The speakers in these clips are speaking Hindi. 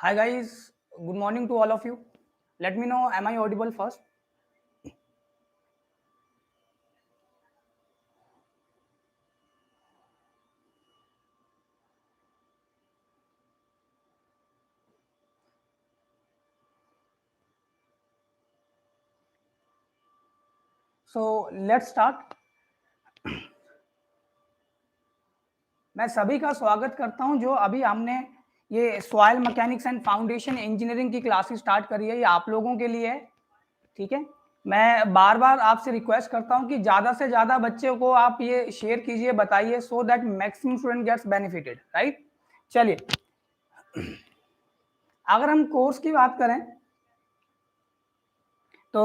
Hi guys, good morning to all of you. Let me know, am I audible first? So let's start. मैं सभी का स्वागत करता हूं जो अभी हमने ये soil mechanics and foundation engineering की क्लासेस स्टार्ट करी है, ये आप लोगों के लिए है। ठीक है, मैं बार बार आपसे रिक्वेस्ट करता हूं कि ज़्यादा से ज़्यादा बच्चों को आप ये शेयर कीजिए, बताइए, so that maximum student gets benefited, right. चलिए, अगर हम कोर्स की बात करें तो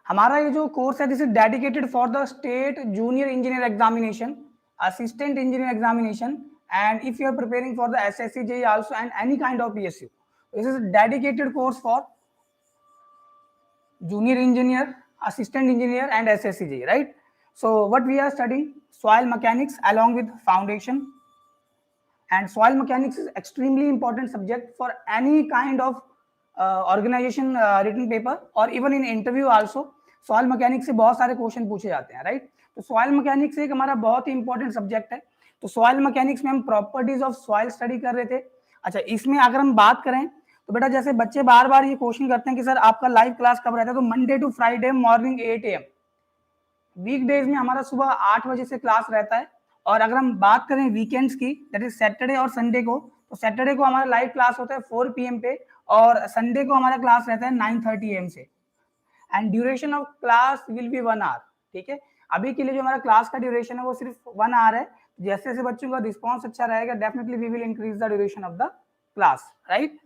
हमारा ये जो कोर्स है this is dedicated for the state junior engineer examination, assistant engineer examination, and if you are preparing for the SSC JEE also and any kind of PSU, this is dedicated course for junior engineer, assistant engineer and SSCG, right? So what we are studying, soil mechanics along with foundation, and soil mechanics is extremely important subject for any kind of organization written paper or even in interview also. soil mechanics से बहुत सारे क्वेश्चन पूछे जाते हैं, राइट। तो soil mechanics एक हमारा बहुत ही इंपॉर्टेंट सब्जेक्ट है। तो soil mechanics में हम प्रॉपर्टीज ऑफ soil स्टडी कर रहे थे। अच्छा, इसमें अगर हम बात करें तो बेटा जैसे बच्चे बार बार ये क्वेश्चन करते हैं कि सर आपका लाइव क्लास कब रहता है, तो Monday to Friday morning 8 AM, weekdays में हमारा सुबह 8 बजे से क्लास रहता है। और अगर हम बात करें वीकेंड्स की, दैट इज सैटरडे और संडे को, तो सैटरडे को हमारा लाइव क्लास होता है 4 PM पे, और संडे को हमारा क्लास रहता है 9:30 AM से, and duration of class will be 1 hour. ठीक है, अभी के लिए जो हमारा क्लास का ड्यूरेशन है वो सिर्फ 1 आवर है। जैसे जैसे बच्चों का रिस्पॉन्स अच्छा रहेगा, definitely we will increase the duration of the class, right.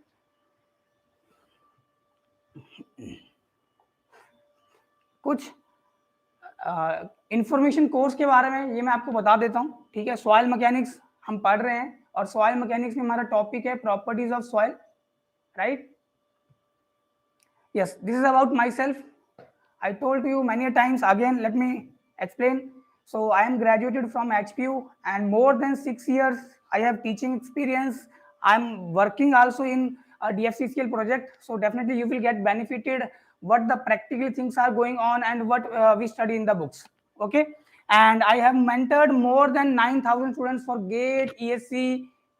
कुछ इंफॉर्मेशन कोर्स के बारे में ये मैं आपको बता देता हूँ। ठीक है, सॉइल मैकेनिक्स हम पढ़ रहे हैं, और सॉइल मैकेनिक्स में हमारा टॉपिक है properties of soil, right. Yes, this is about my self. I told you many times, again let me explain. So I am graduated from HPU, and more than 6 years I have teaching experience. I'm working also in a DFCCL project, so definitely you will get benefited what the practical things are going on and what we study in the books. Okay, and I have mentored more than 9,000 students for GATE, ESC,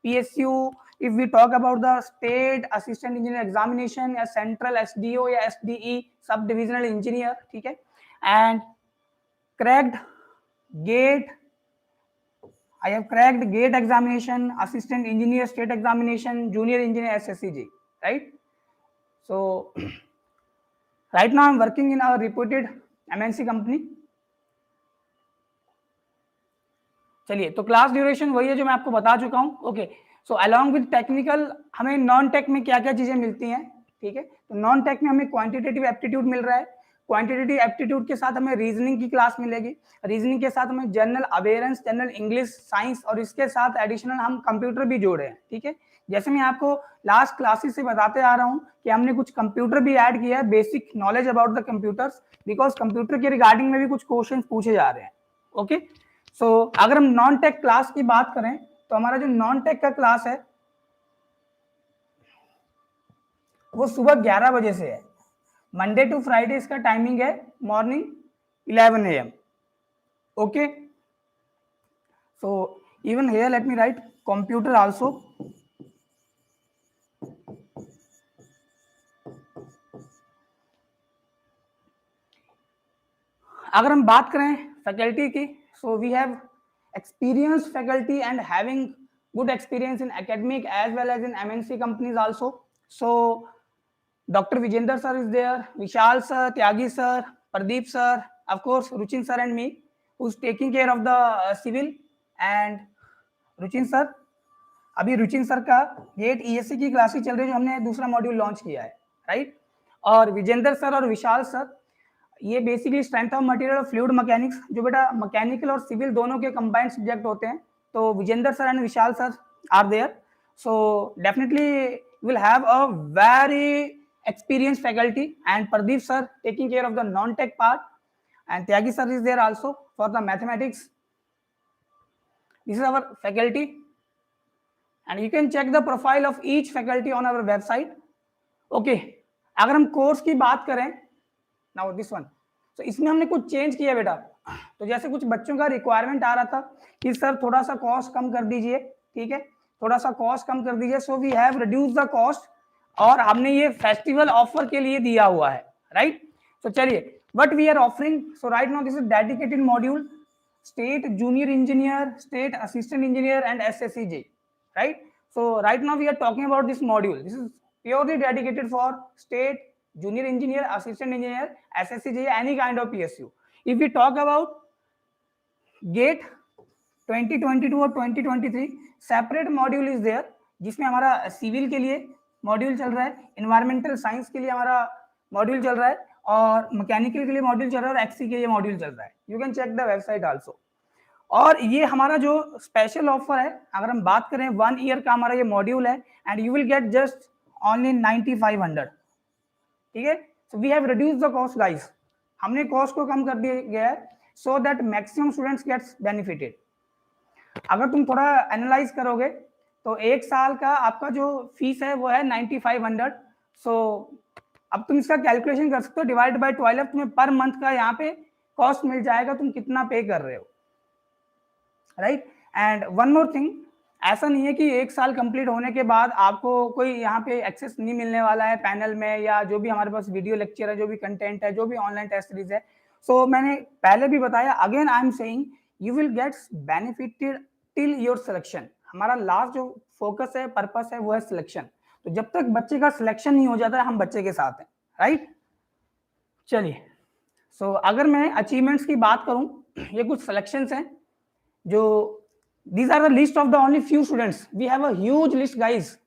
PSU. If we talk about the state assistant engineer examination या central SDO या SDE सब divisional engineer, ठीक है, and cracked GATE, I have cracked GATE examination, assistant engineer state examination, junior engineer SSCG, right? So right now I'm working in a reputed MNC company. चलिए, तो क्लास ड्यूरेशन वही है जो मैं आपको बता चुका हूँ। Okay, so along with technical हमें नॉन टेक में क्या क्या चीजें मिलती हैं। ठीक है, तो नॉन टेक में हमें क्वांटिटेटिव एप्टीट्यूड मिल रहा है, क्वांटिटेटिव एप्टीट्यूड के साथ हमें रीजनिंग की क्लास मिलेगी, रीजनिंग के साथ हमें general awareness, general English, science, और इसके साथ एडिशनल हम कंप्यूटर भी जोड़े हैं। ठीक है, जैसे मैं आपको लास्ट क्लासेस से बताते आ रहा हूँ कि हमने कुछ कंप्यूटर भी ऐड किया है, basic knowledge about the computers, because computer के रिगार्डिंग में भी कुछ क्वेश्चन पूछे जा रहे हैं। ओके, सो अगर हम नॉन टेक क्लास की बात करें तो हमारा जो नॉन टेक का क्लास है वो सुबह 11 बजे से है, मंडे टू फ्राइडे इसका टाइमिंग है morning 11 AM। Okay, so even here let me write computer also. अगर हम बात करें फैकल्टी की, so we have experienced faculty and having good experience in academic as well as in MNC companies also. So Dr. Vijender sir is there, Vishal sir, Tyagi sir, Pradeep sir, of course Ruchin sir and me, who's taking care of the civil. And Ruchin sir, अभी रुचिन सर का गेट ईएससी की क्लासेस चल रही है जो हमने दूसरा मॉड्यूल लॉन्च किया है, राइट। और विजेंद्र सर और विशाल सर ये बेसिकली स्ट्रेंथ ऑफ मटेरियल और फ्लूइड मैकेनिक्स, जो बेटा मैकेनिकल और सिविल दोनों के कंबाइंड सब्जेक्ट होते हैं, तो Vijendra sir and Vishal sir are there. So definitely will have a very experienced faculty, and Pradeep sir taking care of the non-tech part, and Tyagi sir is there also for the mathematics. This is our faculty, and you can check the profile of each faculty on our website. Okay, अगर हम कोर्स की बात करें, नाउ दिस वन, तो इसमें हमने कुछ चेंज किया बेटा। तो जैसे कुछ बच्चों का रिक्वायरमेंट आ रहा था कि सर थोड़ा सा कॉस्ट कम कर दीजिए, ठीक है, थोड़ा सा कॉस्ट कम कर दीजिए, so we have reduce the cost, और हमने ये फेस्टिवल ऑफर के लिए दिया हुआ है, राइट। तो चलिए, what we are offering, so right now this is dedicated module, state junior engineer, state assistant engineer and SSCJ, right? So right now we are talking about this module. This is purely dedicated for state junior engineer, assistant engineer, SSCJ, any kind of PSU. If we talk about GATE 2022 और 2023 सेपरेट मॉड्यूल इज देयर, जिसमें हमारा सिविल के लिए मॉड्यूल चल रहा है, इन्वायरमेंटल साइंस के लिए हमारा मॉड्यूल चल रहा है, और मैकेनिकल के लिए मॉड्यूल चल रहा है, और एक्सी के लिए मॉड्यूल चल रहा है। You can check the website also. और ये हमारा जो स्पेशल ऑफर है, अगर हम बात करें 1 ईयर का हमारा ये मॉड्यूल है, and you will get just only 9500, ठीक है। So we have reduce the cost guys, हमने कॉस्ट को कम कर दिया गया है so that maximum students gets benefited. अगर तुम थोड़ा एनालाइज करोगे तो एक साल का आपका जो फीस है वो है 9500। सो अब तुम इसका कैलकुलेशन कर सकते हो, डिवाइड बाय 12, तुम्हें पर मंथ का यहाँ पे कॉस्ट मिल जाएगा, तुम कितना पे कर रहे हो, right. And one more thing, ऐसा नहीं है कि एक साल कंप्लीट होने के बाद आपको कोई यहाँ पे एक्सेस नहीं मिलने वाला है पैनल में, या जो भी हमारे पास वीडियो लेक्चर है, जो भी कंटेंट है, जो भी ऑनलाइन टेस्ट सीरीज है। सो मैंने पहले भी बताया, again I am saying, you will get benefited till your selection. हमारा लास्ट जो फोकस है, पर्पस है, वो है सिलेक्शन। तो जब तक बच्चे का सिलेक्शन नहीं हो जाता है, हम बच्चे के साथ हैं, राइट। चलिए, सो अगर मैं अचीवमेंट्स की बात करूं, ये कुछ सिलेक्शंस हैं जो, these are the list of the only few students, we have a huge list guys।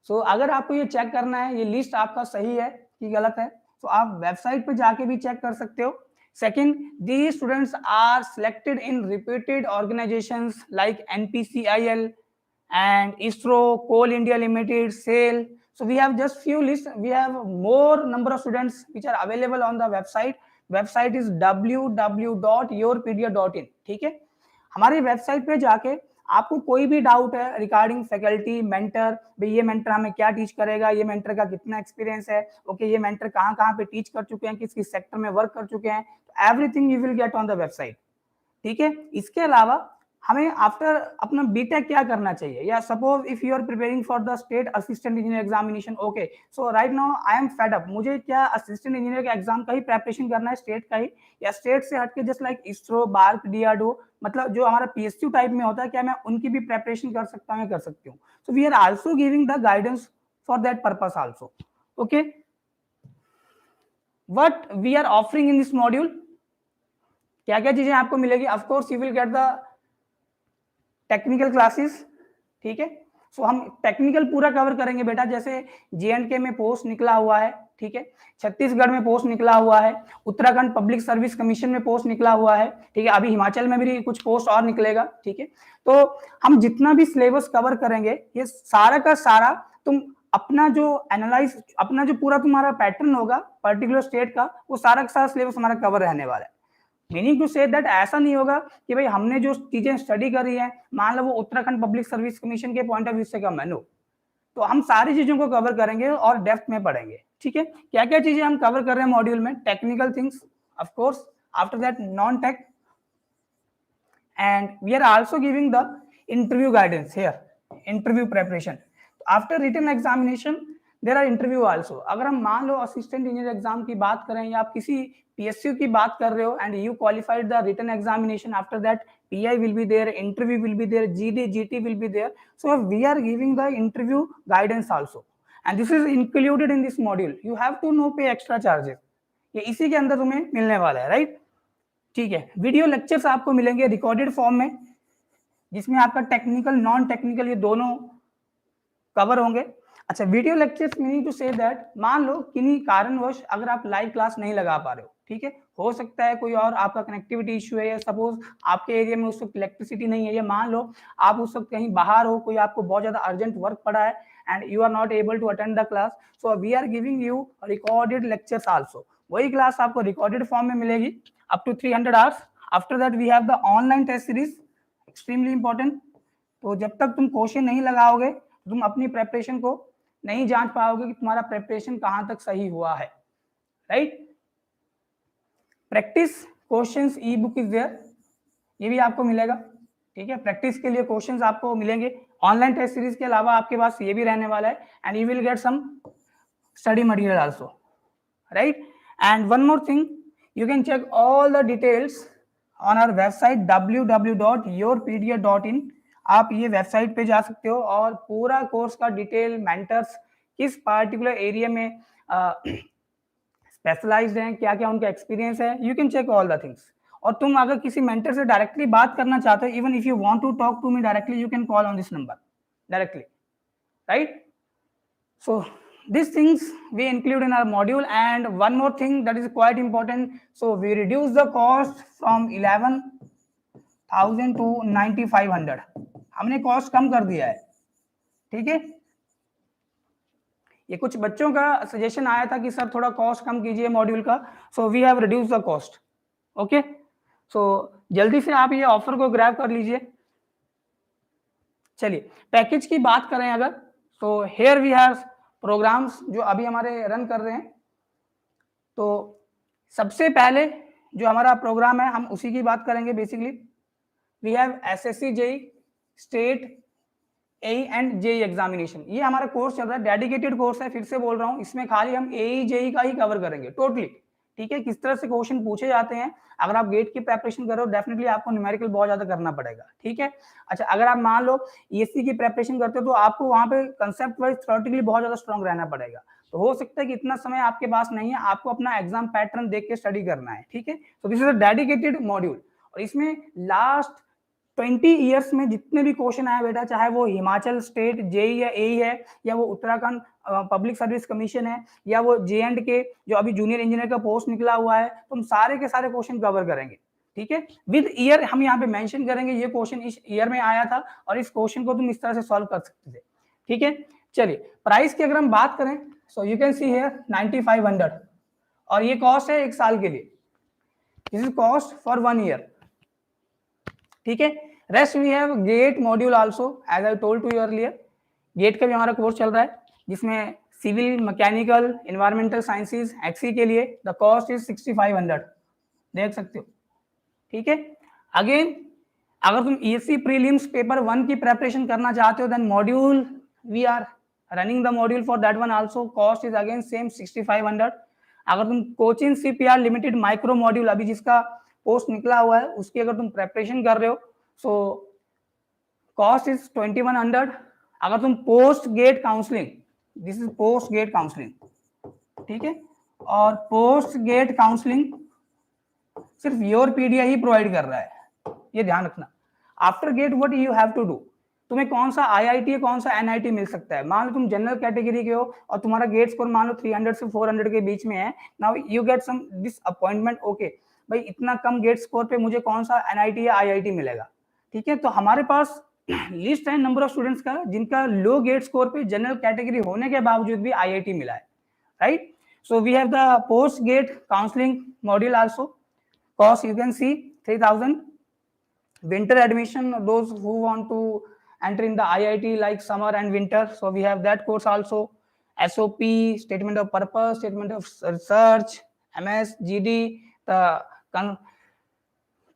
so अगर आपको ये चेक करना है ये लिस्ट आपका सही है कि गलत है, तो आप वेबसाइट पे जाके भी चेक कर सकते हो। Second, these students are selected in reputed organizations like NPCIL and ISRO, Coal India Limited, SAIL। so we have just few lists, we have more number of students which are available on the website is www.yourpedia.in, ठीक है। हमारी वेबसाइट पे जाके आपको कोई भी डाउट है रिगार्डिंग फैकल्टी, मेंटर, भाई ये मेंटर हमें क्या टीच करेगा, ये मेंटर का कितना एक्सपीरियंस है, ओके ये मेंटर कहाँ कहाँ पे टीच कर चुके हैं, किस किस सेक्टर में वर्क कर चुके हैं, everything you will get on the website, ठीक है। इसके अलावा हमें आफ्टर अपना बीटेक क्या करना चाहिए, या suppose if you are preparing for the state assistant engineer examination, okay so right now I am fed up, मुझे क्या असिस्टेंट इंजीनियर के एग्जाम का ही प्रिपरेशन करना है, स्टेट का ही, या स्टेट से हटके just like ISRO, BARC, DRDO, मतलब जो हमारा PSU टाइप में होता है, क्या मैं उनकी भी प्रिपरेशन कर सकता हूँ, कर सकती हूँ। So we are also giving the guidance for that purpose also, okay. What we are offering in this module, क्या क्या चीजें आपको मिलेगी, of course you will get the technical classes, ठीक है। सो हम टेक्निकल पूरा कवर करेंगे बेटा, जैसे JNK में पोस्ट निकला हुआ है, ठीक है, छत्तीसगढ़ में पोस्ट निकला हुआ है, उत्तराखंड पब्लिक सर्विस कमीशन में पोस्ट निकला हुआ है, ठीक है, अभी हिमाचल में भी कुछ पोस्ट और निकलेगा, ठीक है। तो हम जितना भी सिलेबस कवर करेंगे, ये सारा का सारा तुम अपना जो एनालाइज, अपना जो पूरा तुम्हारा पैटर्न होगा पर्टिकुलर स्टेट का, वो सारा का सारा सिलेबस हमारा कवर रहने वाला है। मीनिंग टू से दैट ऐसा नहीं होगा कि भाई हमने जो चीजें स्टडी करी है, मान लो वो उत्तराखंड पब्लिक सर्विस कमीशन के पॉइंट ऑफ व्यू से कम है, नो, तो हम सारी चीजों को कवर करेंगे और डेप्थ में पढ़ेंगे, ठीक है। क्या क्या चीजें हम कवर कर रहे हैं मॉड्यूल में, technical things of course, after that non tech, and we are also giving the interview guidance here, interview preparation. After written examination there are interview also. अगर हम मान लो असिस्टेंट इंजीनियर एग्जाम की बात करें, या आप किसी PSU की बात कर रहे हो, and you qualified the written examination, after that PI will be there, interview will be there, GD, GT will be there. So we are giving the interview guidance also, and this is included in this module. You have to no pay extra charges. ये इसी के अंदर तुम्हें मिलने वाला है, राइट, ठीक है। वीडियो लेक्चर्स आपको मिलेंगे रिकॉर्डेड फॉर्म में, जिसमें आपका टेक्निकल, नॉन टेक्निकल ये दोनों कवर होंगे। अच्छा, video lectures meaning to say that, मान लो किन्हीं कारणवश अगर आप लाइव क्लास नहीं लगा पा रहे हो, ठीक है, हो सकता है कोई और आपका कनेक्टिविटी इशू है, या सपोज आपके एरिया में उस वक्त इलेक्ट्रिसिटी नहीं है, या मान लो आप उस वक्त कहीं बाहर हो, कोई आपको बहुत ज्यादा अर्जेंट वर्क पड़ा है and you are not able to attend the class, so we are giving you recorded lectures also. वही क्लास आपको रिकॉर्डेड फॉर्म में मिलेगी up to 300 hours. After that we have the online test series, extremely important, तो जब तक तुम क्वेश्चन नहीं लगाओगे तुम अपनी प्रेपरेशन को नहीं जांच पाओगे कि तुम्हारा प्रेपरेशन कहां तक सही हुआ है, right. Practice questions e book is there, ये भी आपको मिलेगा, ठीक है। प्रैक्टिस के लिए क्वेश्चंस आपको मिलेंगे। ऑनलाइन टेस्ट सीरीज के अलावा आपके पास ये भी रहने वाला है, and you will get some study material also, right. And one more thing, you can check all the details on our website www.yourpedia.in। आप ये वेबसाइट पे जा सकते हो और पूरा कोर्स का डिटेल, मेंटर्स किस पार्टिकुलर एरिया में स्पेशलाइज्ड हैं, क्या क्या उनका एक्सपीरियंस है, you can check all the things. और तुम अगर किसी मेंटर से डायरेक्टली बात करना चाहते हो, even if you want to talk to me directly, you can call on this number directly, right. So these things we include in our module, and one more thing that is quite important, so we reduce the cost from 11,000 to 9,500। हमने कॉस्ट कम कर दिया है, ठीक है। ये कुछ बच्चों का सजेशन आया था कि सर थोड़ा कॉस्ट कम कीजिए मॉड्यूल का, so we have reduce the cost, okay. So जल्दी से आप ये ऑफर को ग्रैब कर लीजिए। चलिए पैकेज की बात करें अगर, तो हेयर वी हैव प्रोग्राम्स जो अभी हमारे रन कर रहे हैं। तो सबसे पहले जो हमारा प्रोग्राम है हम उसी की बात करेंगे। Basically we have SSC JE state AE and JE examination, ये हमारा कोर्स चल रहा है, डेडिकेटेड कोर्स है। फिर से बोल रहा हूँ, इसमें खाली हम एई जेई का ही कवर करेंगे टोटली, ठीक है। किस तरह से क्वेश्चन पूछे जाते हैं, अगर आप गेट की प्रेपरेशन कर रहे हो डेफिनेटली आपको न्यूमेरिकल बहुत ज्यादा करना पड़ेगा, ठीक है। अच्छा, अगर आप मान लो ईएससी की प्रेपरेशन करते हो तो आपको वहां पे कंसेप्ट वाइज थ्योरेटिकली बहुत ज्यादा स्ट्रांग रहना पड़ेगा। तो हो सकता है कि इतना समय आपके पास नहीं है, आपको अपना एग्जाम पैटर्न देख के स्टडी करना है, ठीक है। तो this is a dedicated module, और इसमें लास्ट 20 ईयर्स में जितने भी क्वेश्चन आए बेटा, चाहे वो हिमाचल स्टेट जेई या एई है, या वो उत्तराखंड पब्लिक सर्विस कमीशन है, या वो जे&के जो अभी जूनियर इंजीनियर का पोस्ट निकला हुआ है, तो हम सारे के सारे क्वेश्चन कवर करेंगे, ठीक है। विद ईयर हम यहाँ पे मेंशन करेंगे ये क्वेश्चन इस ईयर में आया था और इस क्वेश्चन को तुम इस तरह से सॉल्व कर सकते थे, ठीक है। चलिए प्राइस की अगर हम बात करें, so you can see here 9500, और ये कॉस्ट है 1 साल के लिए, this is cost for 1 year, ठीक है। Rest we have GATE module also, as I told to you earlier, GATE का भी हमारा कोर्स चल रहा है जिसमें civil, mechanical, environmental sciences, XE के लिए द कॉस्ट इज 6500, देख सकते हो, ठीक है। अगेन अगर तुम ईएससी प्रीलिम्स पेपर 1 की प्रेपरेशन करना चाहते हो, then module we are running the module for that one also, cost is again same 6500। अगर तुम coaching CPR limited micro module अभी जिसका पोस्ट निकला हुआ है उसकी अगर तुम प्रेपरेशन कर रहे हो, सो कॉस्ट इज 2100। अगर तुम post GATE counselling, this is post GATE counselling, ठीक है, और पोस्ट गेट काउंसलिंग सिर्फ योर पीडिया ही प्रोवाइड कर रहा है, ये ध्यान रखना। After GATE what you have to do, तुम्हें कौन सा आईआईटी कौन सा एनआईटी मिल सकता है। मान लो तुम जनरल कैटेगरी के हो और तुम्हारा गेट स्कोर मान लो 300 से 400 के बीच में है, now you get some disappointment, okay भाई इतना कम गेट स्कोर पे मुझे कौन सा एनआईटी या आईआईटी मिलेगा, ठीक है। तो हमारे पास लिस्ट है नंबर ऑफ स्टूडेंट्स का जिनका लो गेट स्कोर पे जनरल कैटेगरी होने के बावजूद भी आईआईटी मिला है, right. So we have the post GATE counselling module also, cost you can see 3000। winter admission, those who want to enter in the IIT like summer and winter, so we have that course also, SOP, statement of purpose, statement of research, MS, GD, the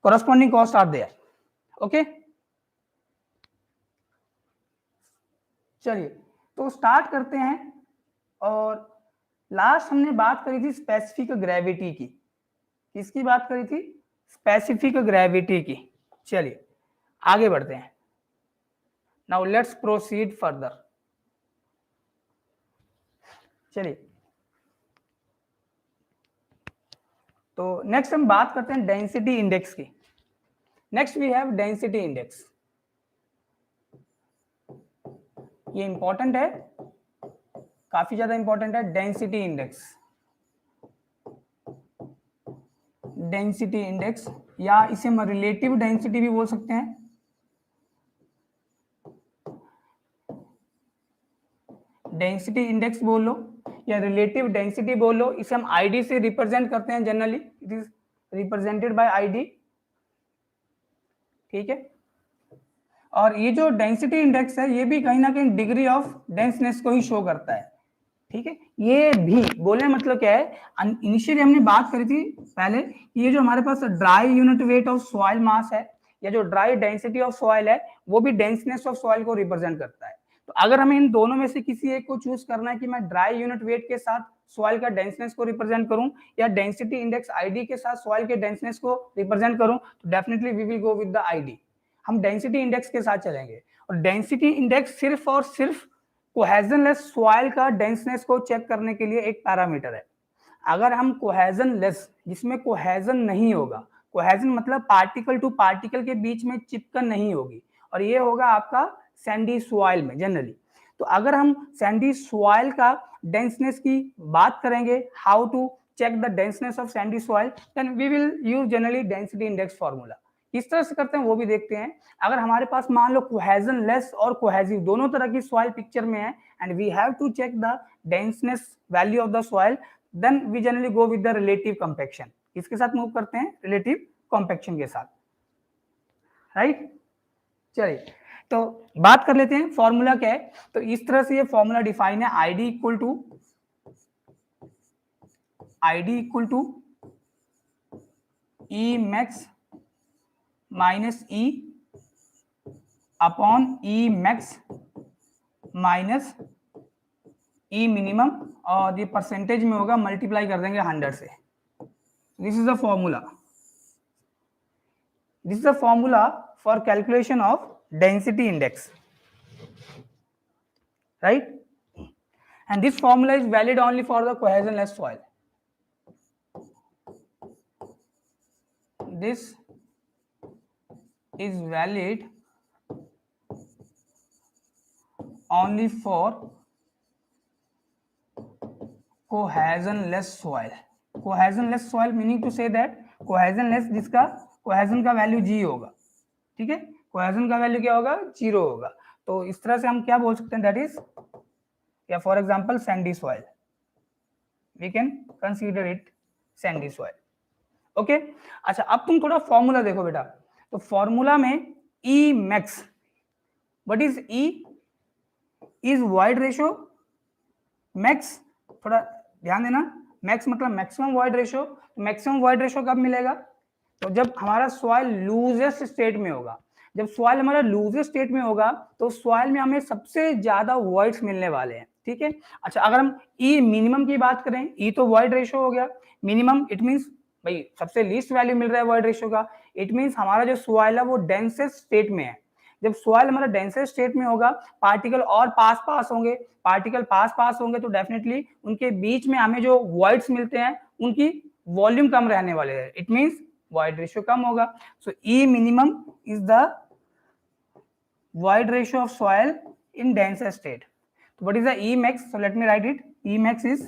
corresponding costs are there, okay। चलिए तो स्टार्ट करते हैं। और लास्ट हमने बात करी थी स्पेसिफिक ग्रेविटी की, किसकी बात करी थी, स्पेसिफिक ग्रेविटी की। चलिए आगे बढ़ते हैं, नाउ लेट्स प्रोसीड फर्दर। चलिए तो नेक्स्ट हम बात करते हैं डेंसिटी इंडेक्स की। Next we have density index, ये इंपॉर्टेंट है, काफी ज्यादा इंपॉर्टेंट है। डेंसिटी इंडेक्स, डेंसिटी इंडेक्स या इसे हम रिलेटिव डेंसिटी भी बोल सकते हैं। डेंसिटी इंडेक्स बोल लो या रिलेटिव डेंसिटी बोल लो, इसे हम आईडी से रिप्रेजेंट करते हैं generally, it is represented by ID, ठीक है। और ये जो डेंसिटी इंडेक्स है ये भी कहीं ना कहीं डिग्री ऑफ डेंसनेस को ही शो करता है, ठीक है। ये भी बोले मतलब क्या है, इनिशियली हमने बात करी थी पहले, ये जो हमारे पास dry unit weight of soil mass है या जो ड्राई डेंसिटी ऑफ सॉइल है वो भी डेंसनेस ऑफ सॉइल को रिप्रेजेंट करता है। तो अगर हमें इन दोनों में से किसी एक को चूज करना है कि मैं ड्राई यूनिट वेट के साथ सॉइल का डेंसनेस को रिप्रेजेंट करूं या डेंसिटी इंडेक्स आईडी के साथ सॉइल के डेंसनेस को रिप्रेजेंट करूं, तो definitely we will go with the ID. हम डेंसिटी इंडेक्स के साथ चलेंगे और डेंसिटी इंडेक्स सिर्फ और सिर्फ कोहेजनलेस सॉइल का डेंसनेस को चेक करने के लिए एक पैरामीटर है। अगर हम कोहेजनलेस, जिसमें कोहेजन नहीं होगा, कोहेजन मतलब पार्टिकल टू पार्टिकल के बीच में चिपकन नहीं होगी, और ये होगा आपका सैंडी सॉइल में जनरली। तो अगर हम सैंडी सॉइल का डेंसनेस की बात करेंगे, how to check the denseness of sandy soil, then we will use generally density index formula. किस तरह से करते हैं वो भी देखते हैं। अगर हमारे पास मान लो कोहेजन लेस और कोहेजिव दोनों तरह की सॉइल पिक्चर में है and we have to check the denseness value of the soil, then we generally go with the relative compaction. किसके साथ मूव करते हैं? रिलेटिव कॉम्पैक्शन के साथ, राइट। चलिए तो बात कर लेते हैं फॉर्मूला क्या है। तो इस तरह से ये फॉर्मूला डिफाइन है, ID equal to E max minus E upon E max minus E minimum, और ये परसेंटेज में होगा, मल्टीप्लाई कर देंगे 100 से। This is the formula, this is the formula for calculation of density index, right? And this formula is valid only for the cohesionless soil. This is valid only for cohesionless soil. Cohesionless soil meaning to say that cohesionless जिसका cohesion का वैल्यू जी होगा, ठीक है, cohesion का वैल्यू क्या होगा? 0 होगा। तो इस तरह से हम क्या बोल सकते हैं, दैट इज, या for example sandy soil, we can consider it sandy soil, okay. अच्छा अब तुम थोड़ा फॉर्मूला देखो बेटा। तो फॉर्मूला में e max, what is e? Is void ratio, max थोड़ा ध्यान देना, मैक्स मतलब maximum void ratio. Maximum void ratio कब मिलेगा? तो जब हमारा सॉइल लूजेस्ट स्टेट में होगा। जब सॉइल हमारा लूजेस्ट स्टेट में होगा तो सॉइल में हमें सबसे ज्यादा वॉइड्स मिलने वाले हैं, ठीक है। अच्छा अगर हम ई मिनिमम की बात करें, ई तो वॉइड रेशियो हो गया, मिनिमम इट मींस भाई सबसे लीस्ट वैल्यू मिल रहा है वॉइड रेशियो का, इट मींस हमारा जो सॉइल है वो डेंसेस्ट स्टेट में है। जब सॉइल हमारा डेंसेस्ट स्टेट में होगा, पार्टिकल और पास होंगे, पार्टिकल पास होंगे तो डेफिनेटली उनके बीच में हमें जो वॉइड्स मिलते हैं उनकी वॉल्यूम कम रहने वाले हैं, इट मींस void ratio कम होगा। So E minimum is the void ratio of soil in denser state. So what is the E max? So let me write it. E max is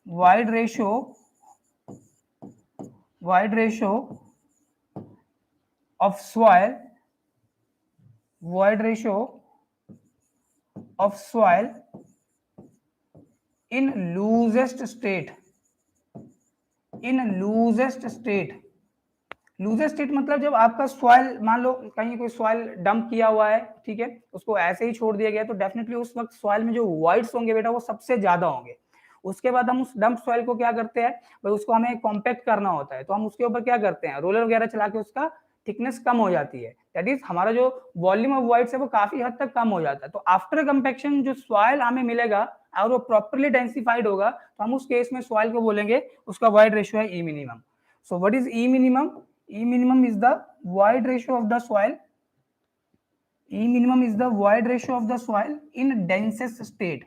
void ratio of soil, void ratio of soil in loosest state, in loosest state। Loosest state मतलब जब आपका सॉइल, मान लो कहीं कोई सॉइल डंप किया हुआ है, ठीक है, उसको ऐसे ही छोड़ दिया गया, तो डेफिनेटली उस वक्त सॉइल में जो वॉइड्स होंगे बेटा वो सबसे ज्यादा होंगे। उसके बाद हम उस डंप सॉइल को क्या करते हैं भाई, उसको हमें कॉम्पैक्ट करना होता है, तो हम उसके ऊपर क्या करते हैं, रोलर वगैरह चला के उसका थिकनेस कम हो जाती है, दैट इज हमारा जो वॉल्यूम ऑफ वॉइड्स है वो काफी हद तक कम हो जाता है। तो आफ्टर कंपैक्शन जो सॉइल हमें मिलेगा और वो प्रॉपर्ली डेंसिफाइड होगा, तो हम उस केस में सॉइल को बोलेंगे उसका वॉइड रेशियो है e minimum. So what is e minimum? E minimum is the void ratio of the soil. E minimum is the void ratio of the soil in densest state.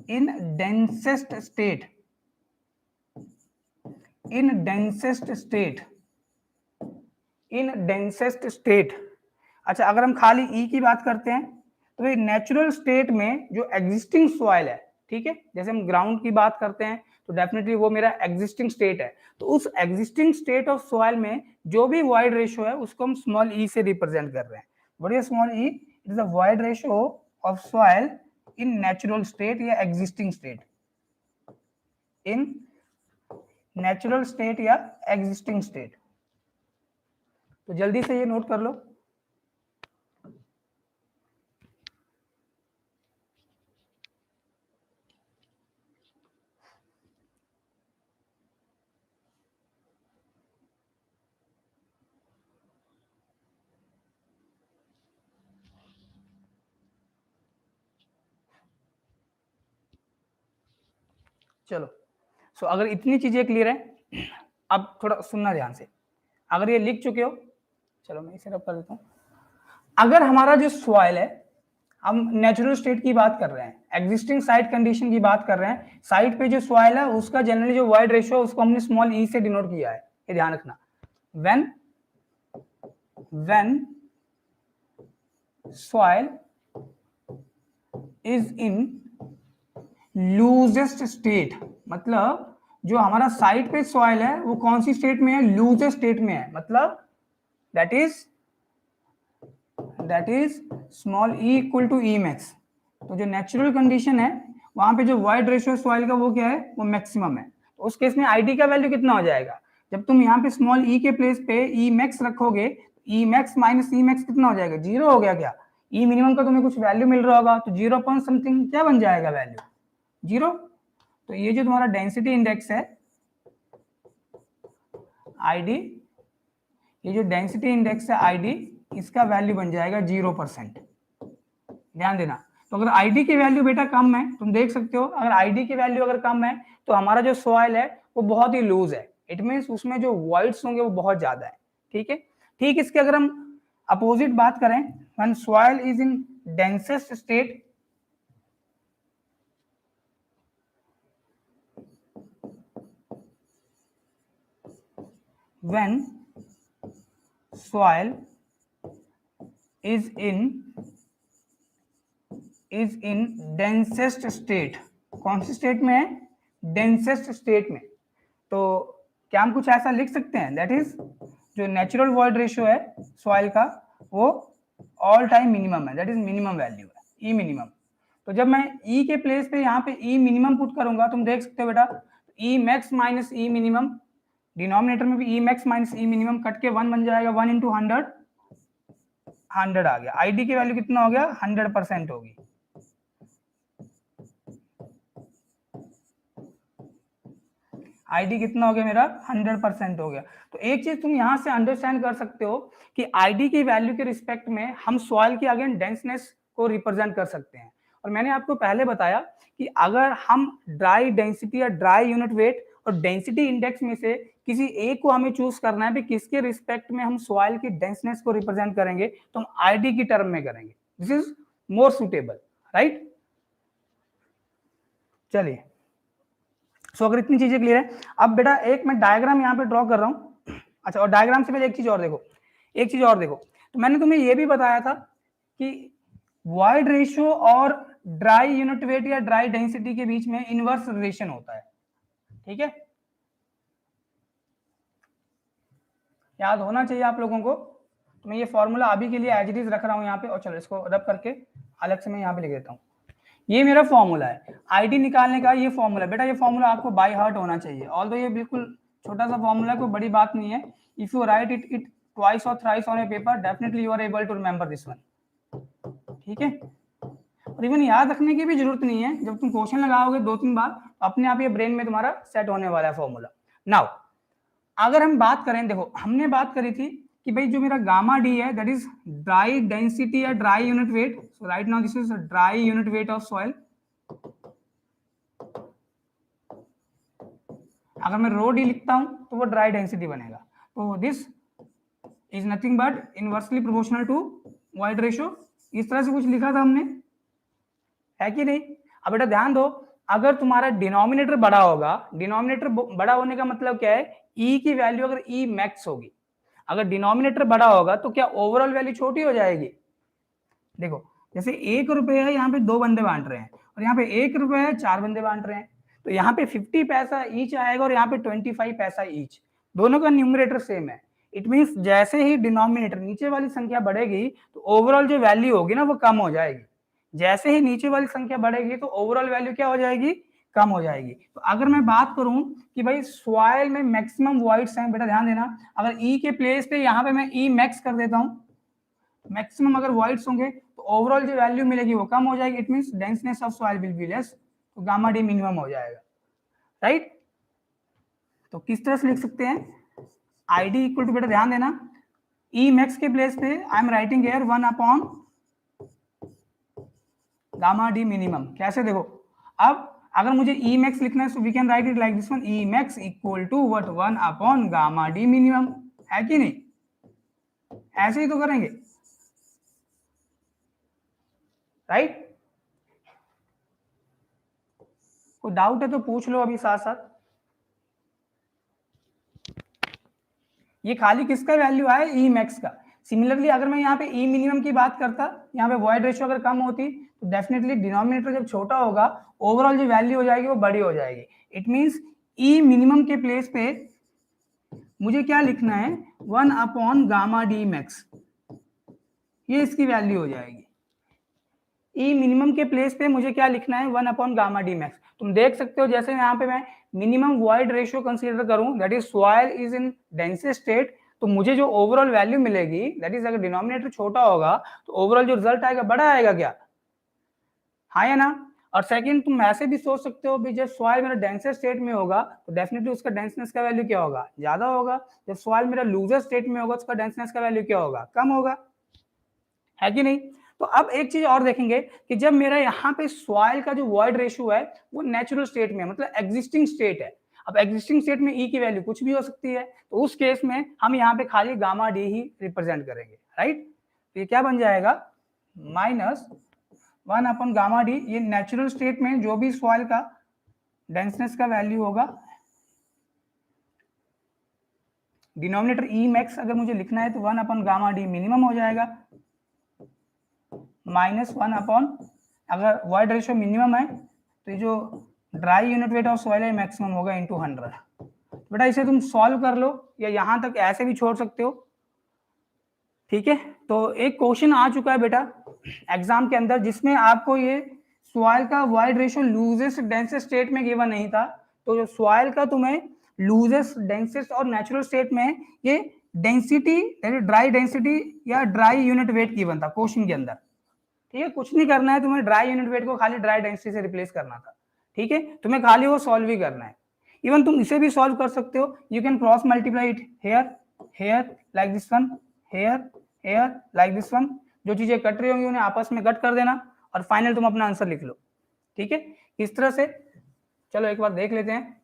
In densest state. In densest state. In densest state. अच्छा अगर हम खाली E की बात करते हैं तो ये नेचुरल स्टेट में जो एग्जिस्टिंग सॉइल है, ठीक है, जैसे हम ग्राउंड की बात करते हैं तो डेफिनेटली वो मेरा एग्जिस्टिंग स्टेट है। तो उस एग्जिस्टिंग स्टेट ऑफ सॉइल में जो भी वॉइड रेशियो है उसको हम स्मॉल ई से रिप्रेजेंट कर रहे हैं। What is small e? It is the void ratio of soil in natural state या existing state, in natural state या एग्जिस्टिंग स्टेट। तो जल्दी से ये नोट कर लो, चलो, सो अगर इतनी चीजें क्लियर है, अब थोड़ा सुनना ध्यान से। अगर ये लिख चुके हो, चलो मैं इसे रब कर देता हूँ। अगर हमारा जो सॉइल है, हम नेचुरल स्टेट की बात कर रहे हैं, एग्जिस्टिंग साइट कंडीशन की बात कर रहे हैं, साइट पे जो सॉइल है उसका जनरली जो वॉइड रेशियो है उसको हमने स्मॉल ई से डिनोट किया है, ये ध्यान रखना। when soil is in loosest state, मतलब जो हमारा साइट पे सॉइल है वो कौन सी स्टेट में है, लूजेस्ट स्टेट में है, मतलब that is small e equal to E max. तो जो नेचुरल कंडीशन है वहां पे जो वॉइड रेशियो सॉइल का वो क्या है, वो मैक्सिमम है। तो उस केस में आईडी का वैल्यू कितना हो जाएगा, जब तुम यहाँ पे स्मॉल ई के प्लेस पे ई मैक्स रखोगे, ई मैक्स माइनस ई मैक्स कितना हो जाएगा, जीरो हो गया क्या। ई मिनिमम का तुम्हें कुछ वैल्यू मिल रहा होगा, तो 0 समथिंग क्या बन जाएगा वैल्यू, जीरो। तो ये जो तुम्हारा डेंसिटी इंडेक्स है आईडी, ये जो डेंसिटी इंडेक्स है आईडी, इसका वैल्यू बन जाएगा 0%। ध्यान देना। तो अगर आईडी की वैल्यू बेटा कम है, तुम देख सकते हो, अगर आईडी की वैल्यू अगर कम है तो हमारा जो सॉइल है वो बहुत ही लूज है, इट मींस उसमें जो वॉइड्स होंगे वो बहुत ज्यादा है। ठीक है, ठीक इसके अगर हम अपोजिट बात करें, when soil is in densest state, when soil is in densest state, कौन सी स्टेट में है, डेंसेस्ट स्टेट में। तो क्या हम कुछ ऐसा लिख सकते हैं, दैट इज जो नेचुरल वॉइड रेशियो है सॉइल का वो ऑल टाइम मिनिमम है, दैट इज मिनिमम वैल्यू है, ई मिनिमम। तो जब मैं ई के प्लेस पे यहाँ पे ई मिनिमम पुट करूंगा, तुम देख सकते हो बेटा, ई max minus E minimum, denominator में भी ई max minus E minimum cut के 1 बन जाएगा, 1 इंटू 100 आ गया। आईडी की वैल्यू कितना हो गया, 100% होगी। आईडी कितना हो गया मेरा, 100% हो गया। तो एक चीज तुम यहां से अंडरस्टैंड कर सकते हो कि आईडी की वैल्यू के रिस्पेक्ट में हम सॉइल की अगेन डेंसनेस को रिप्रेजेंट कर सकते हैं। और मैंने आपको पहले बताया कि अगर हम ड्राई डेंसिटी या ड्राई यूनिट वेट और डेंसिटी इंडेक्स में से किसी एक को हमें चूज करना है, किसके रिस्पेक्ट में हम सॉइल की डेंसनेस को रिप्रेजेंट करेंगे, तो हम आईडी की टर्म में करेंगे, this is more suitable, right. चलिए, सो अगर इतनी चीजें क्लियर है, अब बेटा एक मैं डायग्राम यहाँ पे ड्रॉ कर रहा हूँ। अच्छा, और डायग्राम से पहले एक चीज और देखो, एक चीज और देखो। तो मैंने तुम्हें ये भी बताया था कि वॉइड रेशियो और ड्राई यूनिट वेट या ड्राई डेंसिटी के बीच में इनवर्स रिलेशन होता है, ठीक है, याद होना चाहिए आप लोगों को। तो मैं ये फॉर्मूला अभी के लिए एज इट इज रख रहा हूँ यहाँ पे, और चलो इसको रब करके अलग से मैं यहाँ पे लिख देता हूँ। ये मेरा फॉर्मूला है आईडी निकालने का, ये फॉर्मूला बेटा, ये फॉर्मूला आपको बाय हार्ट होना चाहिए। ऑल्दो ये बिल्कुल छोटा सा फॉर्मूला है, कोई बड़ी बात नहीं है। If you write it twice और thrice on a paper, definitely you are able to remember this one, ठीक है। और इवन याद रखने की भी जरूरत नहीं है, जब तुम क्वेश्चन लगाओगे 2-3 बार अपने आप ये ब्रेन में तुम्हारा सेट होने वाला है फॉर्मूला। नाउ अगर हम बात करें, देखो हमने बात करी थी कि भाई जो मेरा गामा डी है दैट इज ड्राई डेंसिटी या dry unit wait. So right now this is dry unit weight of soil. अगर मैं रो डी लिखता हूं तो वो ड्राई डेंसिटी बनेगा। तो this is nothing but inversely proportional to void ratio. इस तरह से कुछ लिखा था हमने, है कि नहीं। अब बेटा ध्यान दो, अगर तुम्हारा डिनोमिनेटर बड़ा होगा, डिनोमिनेटर बड़ा होने का मतलब क्या है, ई की वैल्यू अगर ई मैक्स होगी, अगर डिनोमिनेटर बड़ा होगा तो क्या ओवरऑल वैल्यू छोटी हो जाएगी। देखो जैसे 1 रुपए है, यहाँ पे 2 बंदे बांट रहे हैं, और यहाँ पे 1 रुपए है 4 बंदे बांट रहे हैं, तो यहाँ पे 50 पैसा ईच आएगा और यहाँ पे 25 पैसा ईच, दोनों का न्यूमरेटर सेम है। इट मींस जैसे ही डिनोमिनेटर नीचे वाली संख्या बढ़ेगी तो ओवरऑल जो वैल्यू होगी ना वो कम हो जाएगी, जैसे ही नीचे वाली संख्या बढ़ेगी तो ओवरऑल वैल्यू क्या हो जाएगी, कम हो जाएगी। तो अगर मैं बात करूं कि भाई सॉइल में मैक्सिमम वॉइड्स हैं, बेटा ध्यान देना, अगर ई के प्लेस पे यहाँ पे मैं ई मैक्स कर देता हूं, मैक्सिमम अगर वॉइड्स होंगे तो ओवरऑल जो वैल्यू मिलेगी वो कम हो जाएगी, it means denseness of soil will be less, तो गामा डी मिनिमम हो जाएगा, राइट। तो किस तरह से लिख सकते हैं, आईडी इक्वल टू, बेटा ध्यान देना, ई मैक्स के प्लेस पे I am writing here 1 upon gamma d minimum. कैसे देखो, अब अगर मुझे ई मैक्स लिखना है, so we can write it like this one, e max equal to what 1 upon gamma d minimum, है कि नहीं? ऐसे ही तो करेंगे, राइट? कोई डाउट है तो पूछ लो अभी साथ साथ। ये खाली किसका वैल्यू आया? ई मैक्स का। सिमिलरली अगर मैं यहाँ पे ई मिनिमम की बात करता, यहाँ पे वॉइड रेशियो अगर कम होती तो डेफिनेटली डिनोमिनेटर जब छोटा होगा, ओवरऑल जो वैल्यू हो जाएगी वो बड़ी हो जाएगी। इट मींस ई मिनिमम के प्लेस पे मुझे क्या लिखना है? 1 अपॉन गामा डी मैक्स, ये इसकी वैल्यू हो जाएगी। ई मिनिमम के प्लेस पे मुझे क्या लिखना है? 1 अपॉन गामा डी मैक्स। तुम देख सकते हो जैसे यहाँ पे मैं मिनिमम वॉइड रेशियो कंसीडर करूं, that is soil is in densest state, तो मुझे जो ओवरऑल वैल्यू मिलेगी, दैट इज अगर डिनोमिनेटर छोटा होगा तो ओवरऑल जो रिजल्ट आएगा बड़ा आएगा क्या? हाँ या ना? और सेकंड, तुम ऐसे भी सोच सकते हो भी जब सॉइल मेरा डेंसेस्ट स्टेट में होगा तो डेफिनेटली उसका डेंसनेस का वैल्यू क्या होगा? ज्यादा होगा। जब सॉइल मेरा लूजर स्टेट में होगा तो उसका डेंसनेस का वैल्यू क्या होगा? कम होगा, है कि नहीं? तो अब एक चीज और देखेंगे कि जब मेरा यहाँ पे सॉइल का जो वॉइड रेशियो है वो नेचुरल स्टेट में, मतलब एग्जिस्टिंग स्टेट है। अब एग्जिस्टिंग स्टेट में ई की वैल्यू कुछ भी हो सकती है, तो उस केस में हम यहाँ पे खाली गामा डी ही रिप्रेजेंट करेंगे, राइट? तो ये क्या बन जाएगा? माइनस 1 अपॉन गामा डी, ये नेचुरल स्टेट में जो भी सॉइल का डेंसनेस का वैल्यू होगा, डिनोमिनेटर ई मैक्स अगर मुझे लिखना है तो 1 अपॉन गामा डी मिनिमम हो जाएगा, माइनस 1 अपॉन, अगर वॉइड रेशियो मिनिमम है तो ये जो dry unit weight of soil है मैक्सिमम होगा इनटू 100। बेटा इसे तुम सॉल्व कर लो या यहां तक ऐसे भी छोड़ सकते हो, ठीक है? तो एक क्वेश्चन आ चुका है बेटा एग्जाम के अंदर जिसमें आपको ये सॉइल का void ratio loosest densest state में गिवन नहीं था, तो जो सॉइल का तुम्हें लूजेस्ट डेंसेस्ट और नेचुरल स्टेट में ये डेंसिटी, ड्राई डेंसिटी या ड्राई यूनिट वेट गिवन था क्वेश्चन के अंदर, ठीक है? कुछ नहीं करना है तुम्हें, ड्राई यूनिट वेट को खाली ड्राई डेंसिटी से रिप्लेस करना था, ठीक है? तुम्हें खाली वो सॉल्व ही करना है। इवन तुम इसे भी सॉल्व कर सकते हो, you can cross multiply it here here like this one, here here like this one, जो चीजें कट रही होंगी उन्हें आपस में कट कर देना और फाइनल तुम अपना आंसर लिख लो, ठीक है? इस तरह से चलो एक बार देख लेते हैं।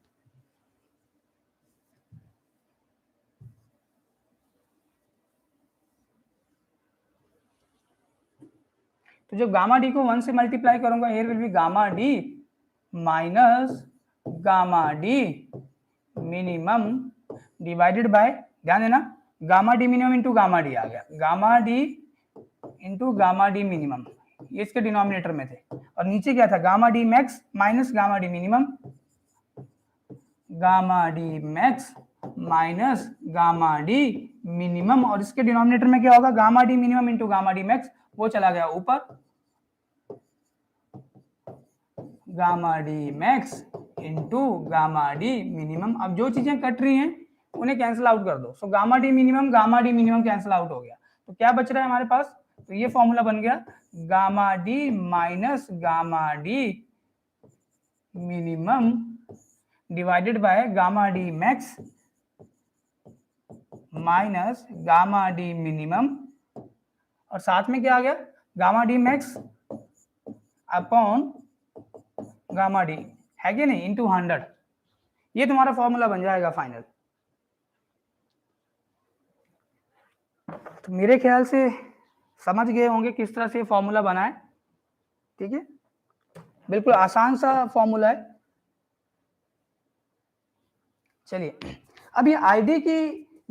तो जब गामा डी को 1 से मल्टीप्लाई करूंगा, here will be gamma d minus gamma d minimum divided by, ध्यान देना gamma d minimum into gamma d आ गया, gamma d into gamma d minimum, ये इसके डिनोमिनेटर में थे, और नीचे क्या था? Gamma d max minus gamma d minimum, gamma d max minus gamma d minimum, और इसके डिनोमिनेटर में क्या होगा? Gamma d minimum into gamma d max, वो चला गया ऊपर, gamma d max into gamma d minimum. अब जो चीजें कट रही हैं उन्हें कैंसिल आउट कर दो, so gamma d minimum cancel out हो गया, तो क्या बच रहा है हमारे पास? तो ये फॉर्मूला बन गया gamma d minus gamma d minimum divided by gamma d max minus gamma d minimum, और साथ में क्या आ गया? Gamma d max upon gamma d, है कि नहीं, इंटू 100। ये तुम्हारा फॉर्मूला बन जाएगा फाइनल। तो मेरे ख्याल से समझ गए होंगे किस तरह से फॉर्मूला बना है, ठीक है? बिल्कुल आसान सा फॉर्मूला है। चलिए अब ये आईडी की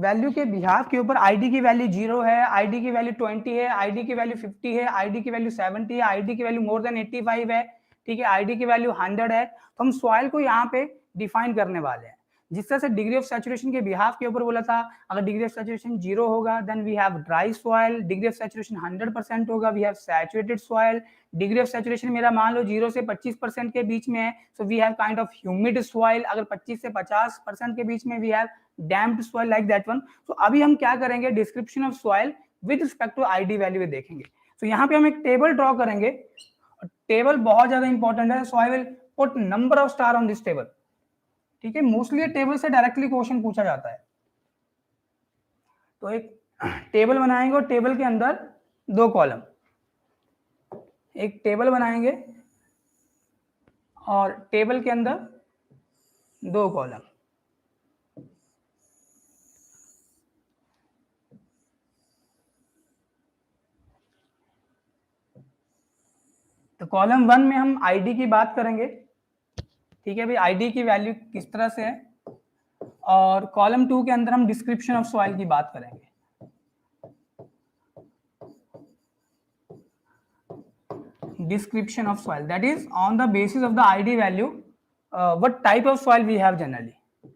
वैल्यू के बिहाफ के ऊपर, आईडी की वैल्यू 0 है, आईडी की वैल्यू 20 है, आईडी की वैल्यू 50 है, आईडी की वैल्यू 70 है, आईडी की वैल्यू मोर देन 85 है, ठीक है, आईडी की वैल्यू 100 है, तो हम सॉइल को यहाँ पे डिफाइन करने वाले हैं। जिस तरह से डिग्री ऑफ सैचुरेशन के बिहाफ के ऊपर बोला था, अगर डिग्री ऑफ सैचुरेशन 0 होगा then we have dry soil, degree of saturation 100% होगा we have saturated soil, degree of saturation मेरा मान लो 0 से 25% के बीच में है, so we have kind of humid soil, अगर 25 से 50% के बीच में we have damped soil like that one. तो अभी हम क्या करेंगे? Description of soil with respect to ID value देखेंगे। तो यहाँ पे हम एक टेबल ड्रॉ करेंगे, टेबल बहुत ज्यादा इंपॉर्टेंट है, so I will put number of star on this table, ठीक है? मोस्टली टेबल से डायरेक्टली क्वेश्चन पूछा जाता है। तो एक टेबल बनाएंगे और टेबल के अंदर 2 कॉलम, एक टेबल बनाएंगे और टेबल के अंदर 2 कॉलम। तो कॉलम 1 में हम आईडी की बात करेंगे, ठीक है भाई, आईडी की वैल्यू किस तरह से है, और कॉलम 2 के अंदर हम डिस्क्रिप्शन ऑफ सॉइल की बात करेंगे। Description of soil, that is on the basis of the ID value what type of soil we have generally,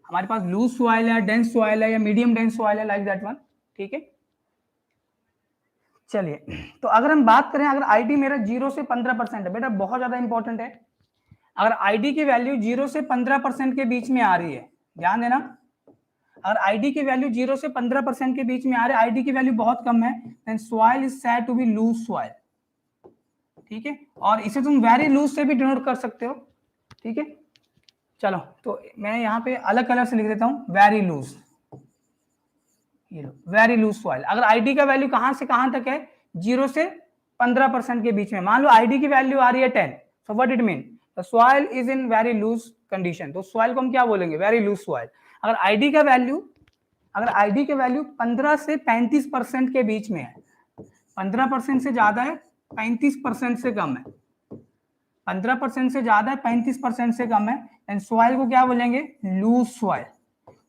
हमारे पास लूज सॉइल है, डेंस सॉइल है, या मीडियम डेंस सॉइल है, लाइक दैट वन। ठीक है, चलिए, तो अगर हम बात करें, अगर आईडी मेरा 0 से 15% है, बेटा बहुत ज्यादा इंपॉर्टेंट है। अगर आईडी की वैल्यू 0 से 15% के बीच में आ रही है, ध्यान देना, अगर आईडी की वैल्यू 0 से 15% के बीच में आ रही है, आईडी की वैल्यू बहुत कम है, then soil is said to be loose soil. ठीक है, और इसे तुम वेरी लूज से भी डिनोट कर सकते हो। ठीक है, चलो, तो मैं यहाँ पे अलग कलर से लिख देता हूँ, वेरी लूज, ये लो, वेरी लूज सॉइल। अगर आईडी का वैल्यू कहां से कहां तक है, 0 से 15% के बीच में, मान लो आईडी की वैल्यू आ रही है 10, so what it mean, the soil is in very loose condition, तो सॉइल को हम क्या बोलेंगे, वेरी लूज सॉइल। अगर आईडी का वैल्यू 15 से 35% के बीच में है, 15% से ज्यादा है, 35% से कम है, 15% से ज्यादा है, 35% से कम है, एंड सॉइल को क्या बोलेंगे, loose soil.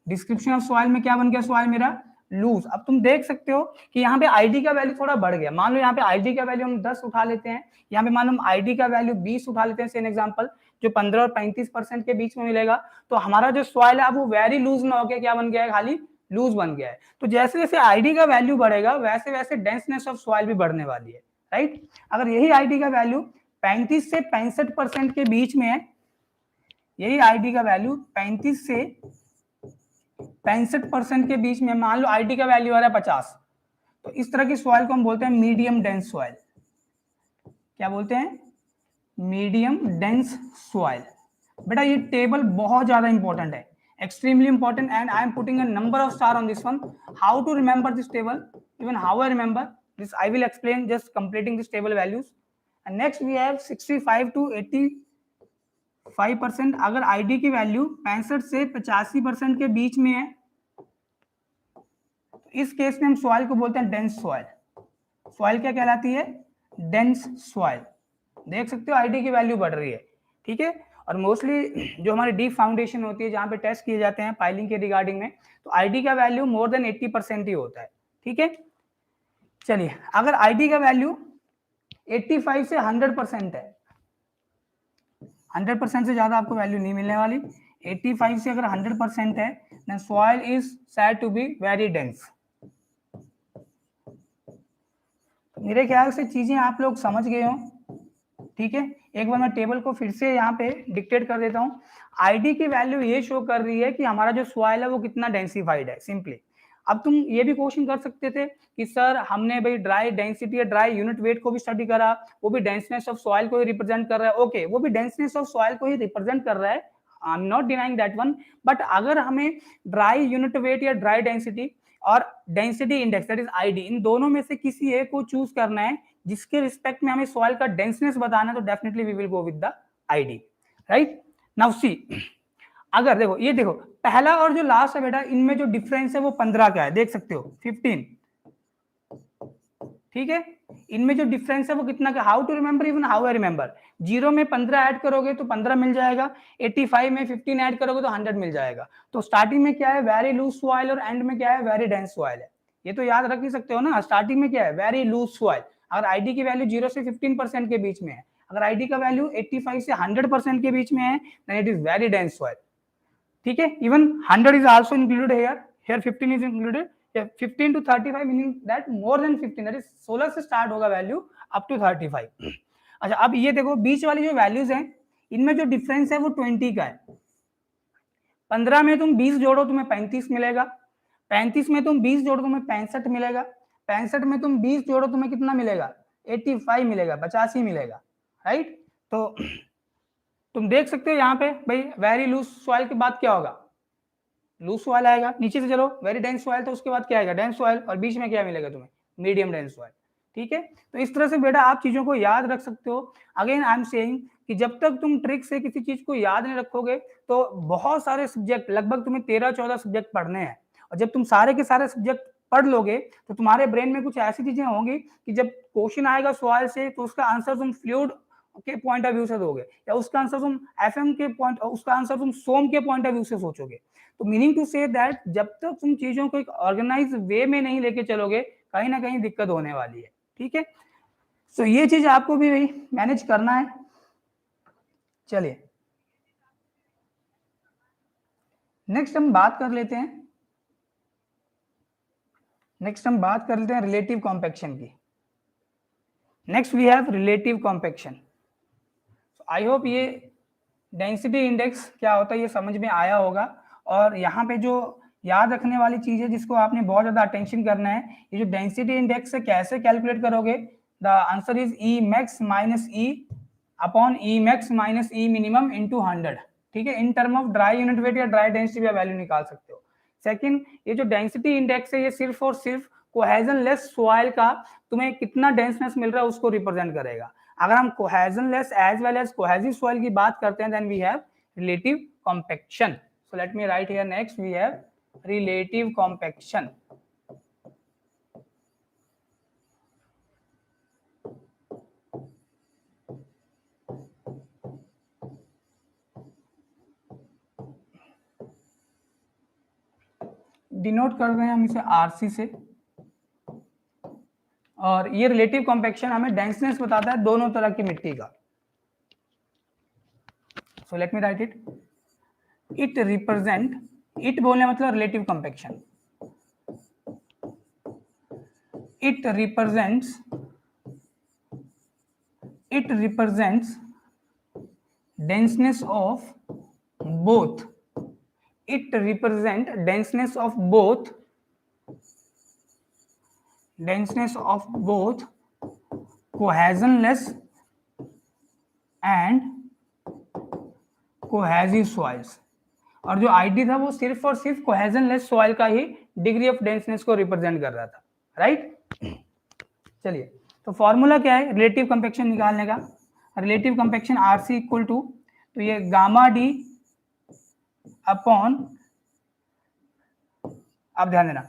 Description of soil में क्या बन गया सॉइल मेरा, लूज। अब तुम देख सकते हो कि यहाँ पे आईडी का वैल्यू थोड़ा बढ़ गया, मान लो यहाँ पे आईडी का वैल्यू हम 10 उठा लेते हैं, यहाँ पे मान लो हम आईडी का वैल्यू 20 उठा लेते हैं, सेम एग्जांपल, जो 15 और 35% के बीच में मिलेगा, तो हमारा जो सॉइल है अब वो वेरी लूज ना होकर क्या बन गया है, खाली लूज बन गया है। तो जैसे जैसे आईडी का वैल्यू बढ़ेगा, वैसे वैसे डेंसनेस ऑफ सॉइल भी बढ़ने वाली है, राइट। अगर यही आईडी का वैल्यू 35 से 65% के बीच में है, यही आईडी का वैल्यू 35 से 65% के बीच में, मान लो आईडी का वैल्यू आ रहा है 50, तो इस तरह की सॉइल को हम बोलते हैं मीडियम डेंस सॉइल। क्या बोलते हैं, मीडियम डेंस सॉइल। बेटा ये टेबल बहुत ज्यादा इंपॉर्टेंट है, extremely important, and I am putting a number of star on this one. How to remember this table, even how I remember this I will explain just completing this table values. And next we have 65 to 85%। अगर आईडी की वैल्यू 65 से 85% के बीच में है, तो इस केस में हम सॉइल को बोलते हैं डेंस सॉइल। सॉइल क्या कहलाती है, डेंस सॉइल। देख सकते हो आईडी की वैल्यू बढ़ रही है, ठीक है। और मोस्टली जो हमारी डीप फाउंडेशन होती है, जहां पे टेस्ट किए जाते हैं पाइलिंग के रिगार्डिंग में, तो आईडी का वैल्यू मोर देन 80% ही होता है, ठीक है। चलिए, अगर आईडी का वैल्यू 85 से 100% है, 100% से ज्यादा आपको वैल्यू नहीं मिलने वाली, 85 से अगर 100% है, then soil is said to be very dense. मेरे ख्याल से चीजें आप लोग समझ गए हो, ठीक है। एक बार मैं टेबल को फिर से यहाँ पे डिक्टेट कर देता हूँ। आईडी की वैल्यू ये शो कर रही है कि हमारा जो सॉइल है वो कितना डेंसिफाइड है, सिंपली। अब तुम ये भी क्वेश्चन कर सकते थे कि सर हमने भाई ड्राई डेंसिटी या ड्राई यूनिट वेट को भी स्टडी करा, वो भी डेंसनेस ऑफ सॉइल को ही रिप्रेजेंट कर रहा है। ओके, वो भी डेंसनेस ऑफ सॉइल को ही रिप्रेजेंट कर रहा है, I am not denying that one, but अगर हमें ड्राई यूनिट वेट या ड्राई डेंसिटी और density index that is ID, इन दोनों में से किसी एक को चूज करना है जिसके रिस्पेक्ट में हमें सॉइल का डेंसनेस बताना है, तो definitely we will go with the ID, right. Now see, अगर देखो, ये देखो पहला और जो लास्ट है बेटा, इनमें जो डिफरेंस है वो 15 का है, देख सकते हो 15, ठीक है। इनमें जो डिफरेंस है वो कितना का, how to remember, even how I remember, 0 में 15 ऐड करोगे तो 15 मिल जाएगा, 85 में 15 ऐड करोगे तो 100 मिल जाएगा। तो स्टार्टिंग में क्या है, वेरी लूज सॉइल, और एंड में क्या है, वेरी डेंस सॉइल है। ये तो याद रख ही सकते हो ना, स्टार्टिंग में क्या है, वेरी लूज सॉइल। अगर आईडी की वैल्यू 0 से 15% के बीच में है, अगर आईडी का वैल्यू 85 से 100% के बीच में है, then it is very dense soil, ठीक है। Even 100 is also included here 15 is included, 15 to 35 meaning that more than 15, that is 16 से स्टार्ट होगा वैल्यू अप टू 35। अच्छा, अब ये देखो बीच वाली जो वैल्यूज हैं, इनमें जो डिफरेंस है वो 20 का है। 15 में तुम 20 जोड़ो तुम्हें 35 मिलेगा, 35 में तुम 20 जोड़ो तुम्हें 65 मिलेगा, 65 में तुम 20 जोड़ो तुम्हें कितना मिलेगा, 85 मिलेगा, 85 मिलेगा, राइट। तो तुम देख सकते हो यहाँ पे भाई वेरी लूज सॉइल के बाद क्या होगा, लूज सॉइल आएगा, नीचे से चलो वेरी डेंस सॉइल, तो उसके बाद क्या आएगा, डेंस सॉइल, और बीच में क्या मिलेगा तुम्हें, मीडियम डेंस सॉइल, ठीक है। तो इस तरह से बेटा आप चीजों को याद रख सकते हो। अगेन आई एम सेइंग कि जब तक तुम ट्रिक से किसी चीज को याद नहीं रखोगे तो बहुत सारे सब्जेक्ट, लगभग तुम्हें 13-14 सब्जेक्ट पढ़ने हैं, और जब तुम सारे के सारे सब्जेक्ट पढ़ लोगे तो तुम्हारे ब्रेन में कुछ ऐसी चीजें होंगी कि जब क्वेश्चन आएगा सवाल से तो उसका आंसर तुम फ्लूइड के पॉइंट ऑफ व्यू से दोगे, या उसका आंसर तुम एफएम के पॉइंट, उसका आंसर तुम सोम के पॉइंट ऑफ व्यू से सोचोगे। तो मीनिंग टू से दैट जब तक तुम चीजों को एक ऑर्गेनाइज वे में नहीं लेके चलोगे, कहीं ना कहीं दिक्कत होने वाली है। ठीक है, सो ये चीज आपको भी भाई मैनेज करना है। चलिए नेक्स्ट हम बात कर लेते हैं, रिलेटिव कॉम्पैक्शन की। Next we have relative compaction. I hope ये डेंसिटी इंडेक्स क्या होता है ये समझ में आया होगा। और यहाँ पे जो याद रखने वाली चीज है जिसको आपने बहुत ज्यादा अटेंशन करना है, ये जो डेंसिटी इंडेक्स है कैसे कैलकुलेट करोगे, the answer is E max minus E upon E max minus E minimum into 100। ठीक है, in term of dry unit weight या ड्राई डेंसिटी का वैल्यू निकाल सकते हो। सेकंड, ये जो डेंसिटी इंडेक्स है ये सिर्फ और सिर्फ कोहेजन लेस सॉइल का तुम्हें कितना डेंसनेस मिल रहा है उसको रिप्रेजेंट करेगा। अगर हम cohesionless as well as cohesive soil की बात करते हैं then we have relative compaction. So let me write here next we have relative compaction. Denote कर रहे हैं हम इसे आरसी से, और ये रिलेटिव कॉम्पैक्शन हमें डेंसनेस बताता है दोनों तरह की मिट्टी का। सो let me right it, it represent, it बोलने मतलब relative compaction, it represents denseness of both, it represent denseness of both cohesionless and cohesive soils। और जो आईडी था वो सिर्फ और सिर्फ कोहेजनलेस सॉइल का ही डिग्री ऑफ डेंसनेस को रिप्रेजेंट कर रहा था, राइट। चलिए, तो फॉर्मूला क्या है रिलेटिव कॉम्पैक्शन निकालने का, relative compaction RC equal to, तो ये गामा डी अपॉन, आप ध्यान देना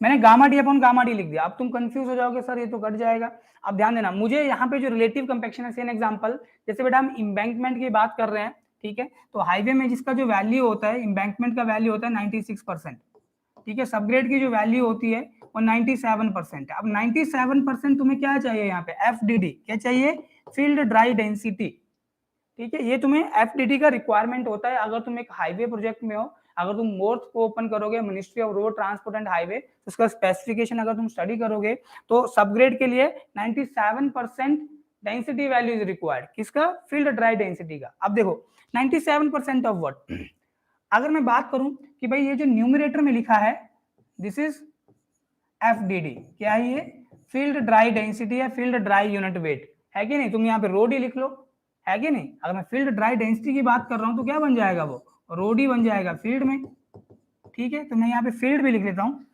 मैंने gamma d upon gamma d लिख दिया, अब तुम कंफ्यूज हो जाओगे सर ये तो कट जाएगा। अब ध्यान देना, मुझे यहाँ पे जो रिलेटिव कॉम्पैक्शन है, सेम एग्जांपल, जैसे बेटा हम एम्बैंकमेंट की बात कर रहे हैं, ठीक है, तो हाईवे में जिसका जो वैल्यू होता है एम्बैंकमेंट का वैल्यू होता है 96%, ठीक है, सबग्रेड की जो वैल्यू होती है वो 97% है। अब 97% तुम्हें क्या चाहिए यहाँ पे, एफडीडी, क्या चाहिए, फील्ड ड्राई डेंसिटी, ठीक है, ये तुम्हें एफडीडी का रिक्वायरमेंट होता है अगर तुम एक हाईवे प्रोजेक्ट में हो। अगर तुम मोर्थ को ओपन करोगे, ministry of road transport and highway, तो उसका स्पेसिफिकेशन अगर तुम स्टडी करोगे तो सबग्रेड के लिए 97% डेंसिटी वैल्यू इज रिक्वायर्ड, किसका, फील्ड ड्राई डेंसिटी का। अब देखो 97% ऑफ व्हाट, अगर मैं बात करूं कि भाई ये जो न्यूमरेटर में लिखा है दिस इज एफडीडी, क्या है ये, फील्ड ड्राई डेंसिटी या फील्ड ड्राई यूनिट वेट, है कि नहीं, तुम यहाँ पे रोडी लिख लो, है कि नहीं। अगर मैं फील्ड ड्राई डेंसिटी की बात कर रहा हूं तो क्या बन जाएगा, वो रोडी बन जाएगा फील्ड में, ठीक है, तो मैं यहाँ पे फील्ड भी लिख लेता हूँ,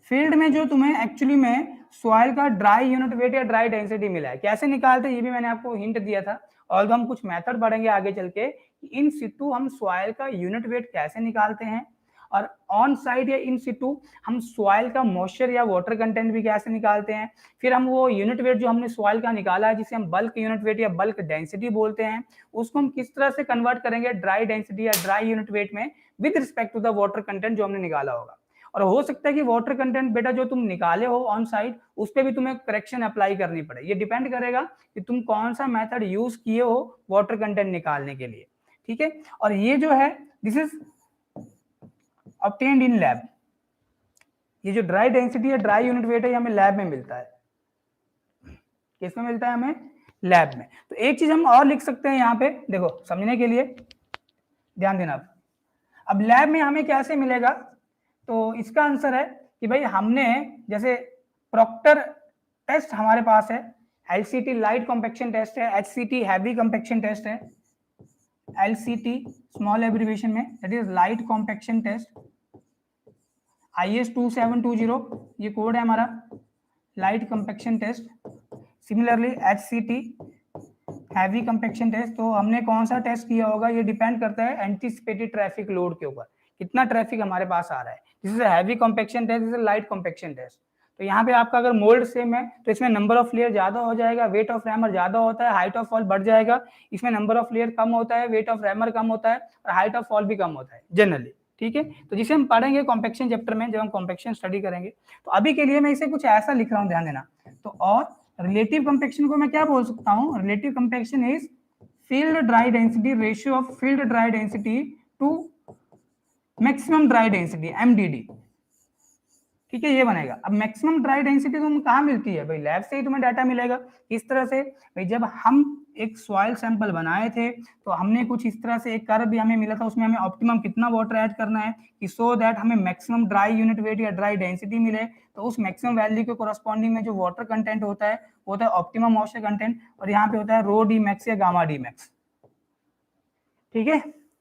फील्ड में जो तुम्हें एक्चुअली में सॉइल का ड्राई यूनिट वेट या ड्राई डेंसिटी मिला है, कैसे निकालते हैं ये भी मैंने आपको हिंट दिया था, और हम कुछ मेथड पढ़ेंगे आगे चल के, इन सिटू हम सॉइल का यूनिट वेट कैसे निकालते हैं, और ऑन साइड या इन सिटू हम सॉइल का मॉइस्चर या वाटर कंटेंट भी कैसे निकालते हैं। फिर हम वो यूनिट वेट जो हमने सॉइल का निकाला है जिसे हम बल्क यूनिट वेट या बल्क डेंसिटी बोलते हैं, उसको हम किस तरह से कन्वर्ट करेंगे ड्राई डेंसिटी या ड्राई यूनिट वेट में with respect to the water content जो हमने निकाला होगा। और हो सकता है कि वाटर कंटेंट बेटा जो तुम निकाले हो ऑन साइड उस पर भी तुम्हें करेक्शन अप्लाई करनी पड़े, ये डिपेंड करेगा कि तुम कौन सा मेथड यूज किए हो वाटर कंटेंट निकालने के लिए, ठीक है। और ये जो है this is obtained in lab, ये जो ड्राई डेंसिटी है ड्राई यूनिट वेट है ये हमें लैब में मिलता है, किसमें मिलता है, हमें लैब में। तो एक चीज हम और लिख सकते हैं यहाँ पे, देखो समझने के लिए ध्यान देना। अब लैब में हमें कैसे मिलेगा, तो इसका आंसर है कि भाई हमने जैसे प्रॉक्टर टेस्ट हमारे पास है, एलसीटी लाइट कॉम्पैक्शन टेस्ट है, एचसीटी हैवी कॉम्पैक्शन टेस्ट है, एलसीटी स्मॉल एब्रिविएशन में that is light compaction test, IS 2720 ये कोड है हमारा, light compaction test. Similarly HCT heavy compaction test, तो हमने कौन सा टेस्ट किया होगा, ये डिपेंड करता है एंटीसिपेटेड ट्रैफिक लोड के ऊपर, कितना ट्रैफिक हमारे पास आ रहा है। This is heavy compaction test, this is light compaction test. तो यहाँ पे आपका अगर मोल्ड सेम है तो इसमें नंबर ऑफ लेयर ज्यादा हो जाएगा, वेट ऑफ रैमर ज्यादा होता है, हाइट ऑफ फॉल बढ़ जाएगा। इसमें नंबर ऑफ लेयर कम होता है, वेट ऑफ रैमर कम होता है और हाइट ऑफ फॉल भी कम होता है जनरली। ठीक है, तो जिसे हम पढ़ेंगे कॉम्पैक्शन चैप्टर में, जब हम कॉम्पैक्शन स्टडी करेंगे। तो अभी के लिए मैं इसे कुछ ऐसा लिख रहा हूँ, ध्यान देना। तो और रिलेटिव कंपैक्शन को मैं क्या बोल सकता हूँ, relative compaction is field dry density ratio of field dry density to maximum dry density MDD। ठीक है, ये बनेगा। अब मैक्सिमम ड्राई डेंसिटी तुम्हें कहाँ मिलती है भाई, लैब से ही तुम्हें डाटा मिलेगा। इस तरह से भाई जब हम एक सॉइल सैंपल बनाए थे तो हमने कुछ इस तरह से एक कर्व भी हमें मिला था, उसमें हमें ऑप्टिमम कितना वाटर ऐड करना है कि सो दैट हमें मैक्सिमम ड्राई यूनिट वेट या ड्राई डेंसिटी मिले। तो उस मैक्सिमम वैल्यू के कोरस्पॉन्डिंग में जो वाटर कंटेंट होता है वो होता है ऑप्टिमम मॉइस्चर कंटेंट, और यहाँ पे होता है रो डी मैक्स या गामा डी मैक्स। ठीक है,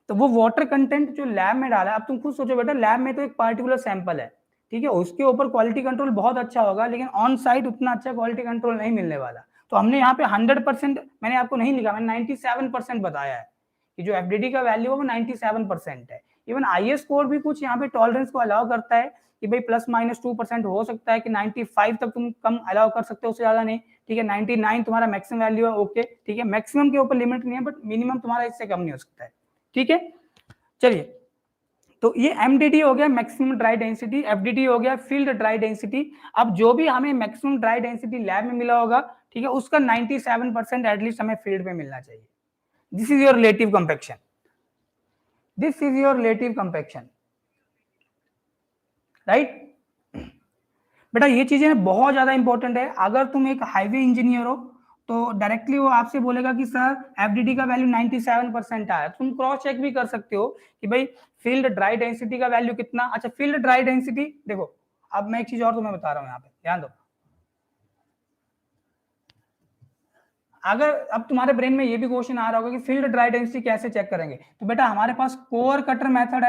तो वो वाटर कंटेंट जो लैब में डाला है, अब तुम खुद सोचो बेटा, लैब में तो एक पार्टिकुलर सैंपल है, ठीक है, उसके ऊपर क्वालिटी कंट्रोल बहुत अच्छा होगा, लेकिन ऑन साइट उतना अच्छा क्वालिटी कंट्रोल नहीं मिलने वाला। तो हमने यहाँ पे 100%, मैंने आपको नहीं लिखा, मैंने 97% बताया है कि जो एफडीडी का वैल्यू है वो 97% है। इवन आईएस स्कोर भी कुछ यहाँ पे टॉलरेंस को अलाउ करता है कि भाई +-2% हो सकता है, कि 95 तक तुम कम अलाउ कर सकते हो, उससे ज्यादा नहीं। ठीक है, 99 तुम्हारा मैक्सिमम वैल्यू है, ओके। ठीक है, मैक्सिमम के ऊपर लिमिट नहीं है, बट मिनिमम तुम्हारा इससे कम नहीं हो सकता है। ठीक है, चलिए, तो ये एमडीडी हो गया मैक्सिमम ड्राई डेंसिटी, एफडीडी हो गया फील्ड ड्राई डेंसिटी। अब जो भी हमें मैक्सिमम ड्राई डेंसिटी लैब में मिला होगा, ठीक है, उसका 97% एटलीस्ट हमें फील्ड में मिलना चाहिए। This is your relative compaction, this is your relative compaction, right. बेटा ये चीजें बहुत ज्यादा इंपॉर्टेंट है। अगर तुम एक हाईवे इंजीनियर हो तो डायरेक्टली वो आपसे बोलेगा कि सर एफडीडी का वैल्यू 97% आया, तुम क्रॉस चेक भी कर सकते हो कि भाई फील्ड ड्राई डेंसिटी का वैल्यू कितना। अच्छा, फील्ड ड्राई डेंसिटी देखो, अब मैं एक चीज और तुम्हें बता रहा हूँ, यहाँ पे ध्यान दो। अगर अब तुम्हारे ब्रेन में ये भी क्वेश्चन आ रहा होगा कि फील्ड ड्राई डेंसिटी कैसे चेक करेंगे, तो बेटा हमारे पास कोर कटर मेथड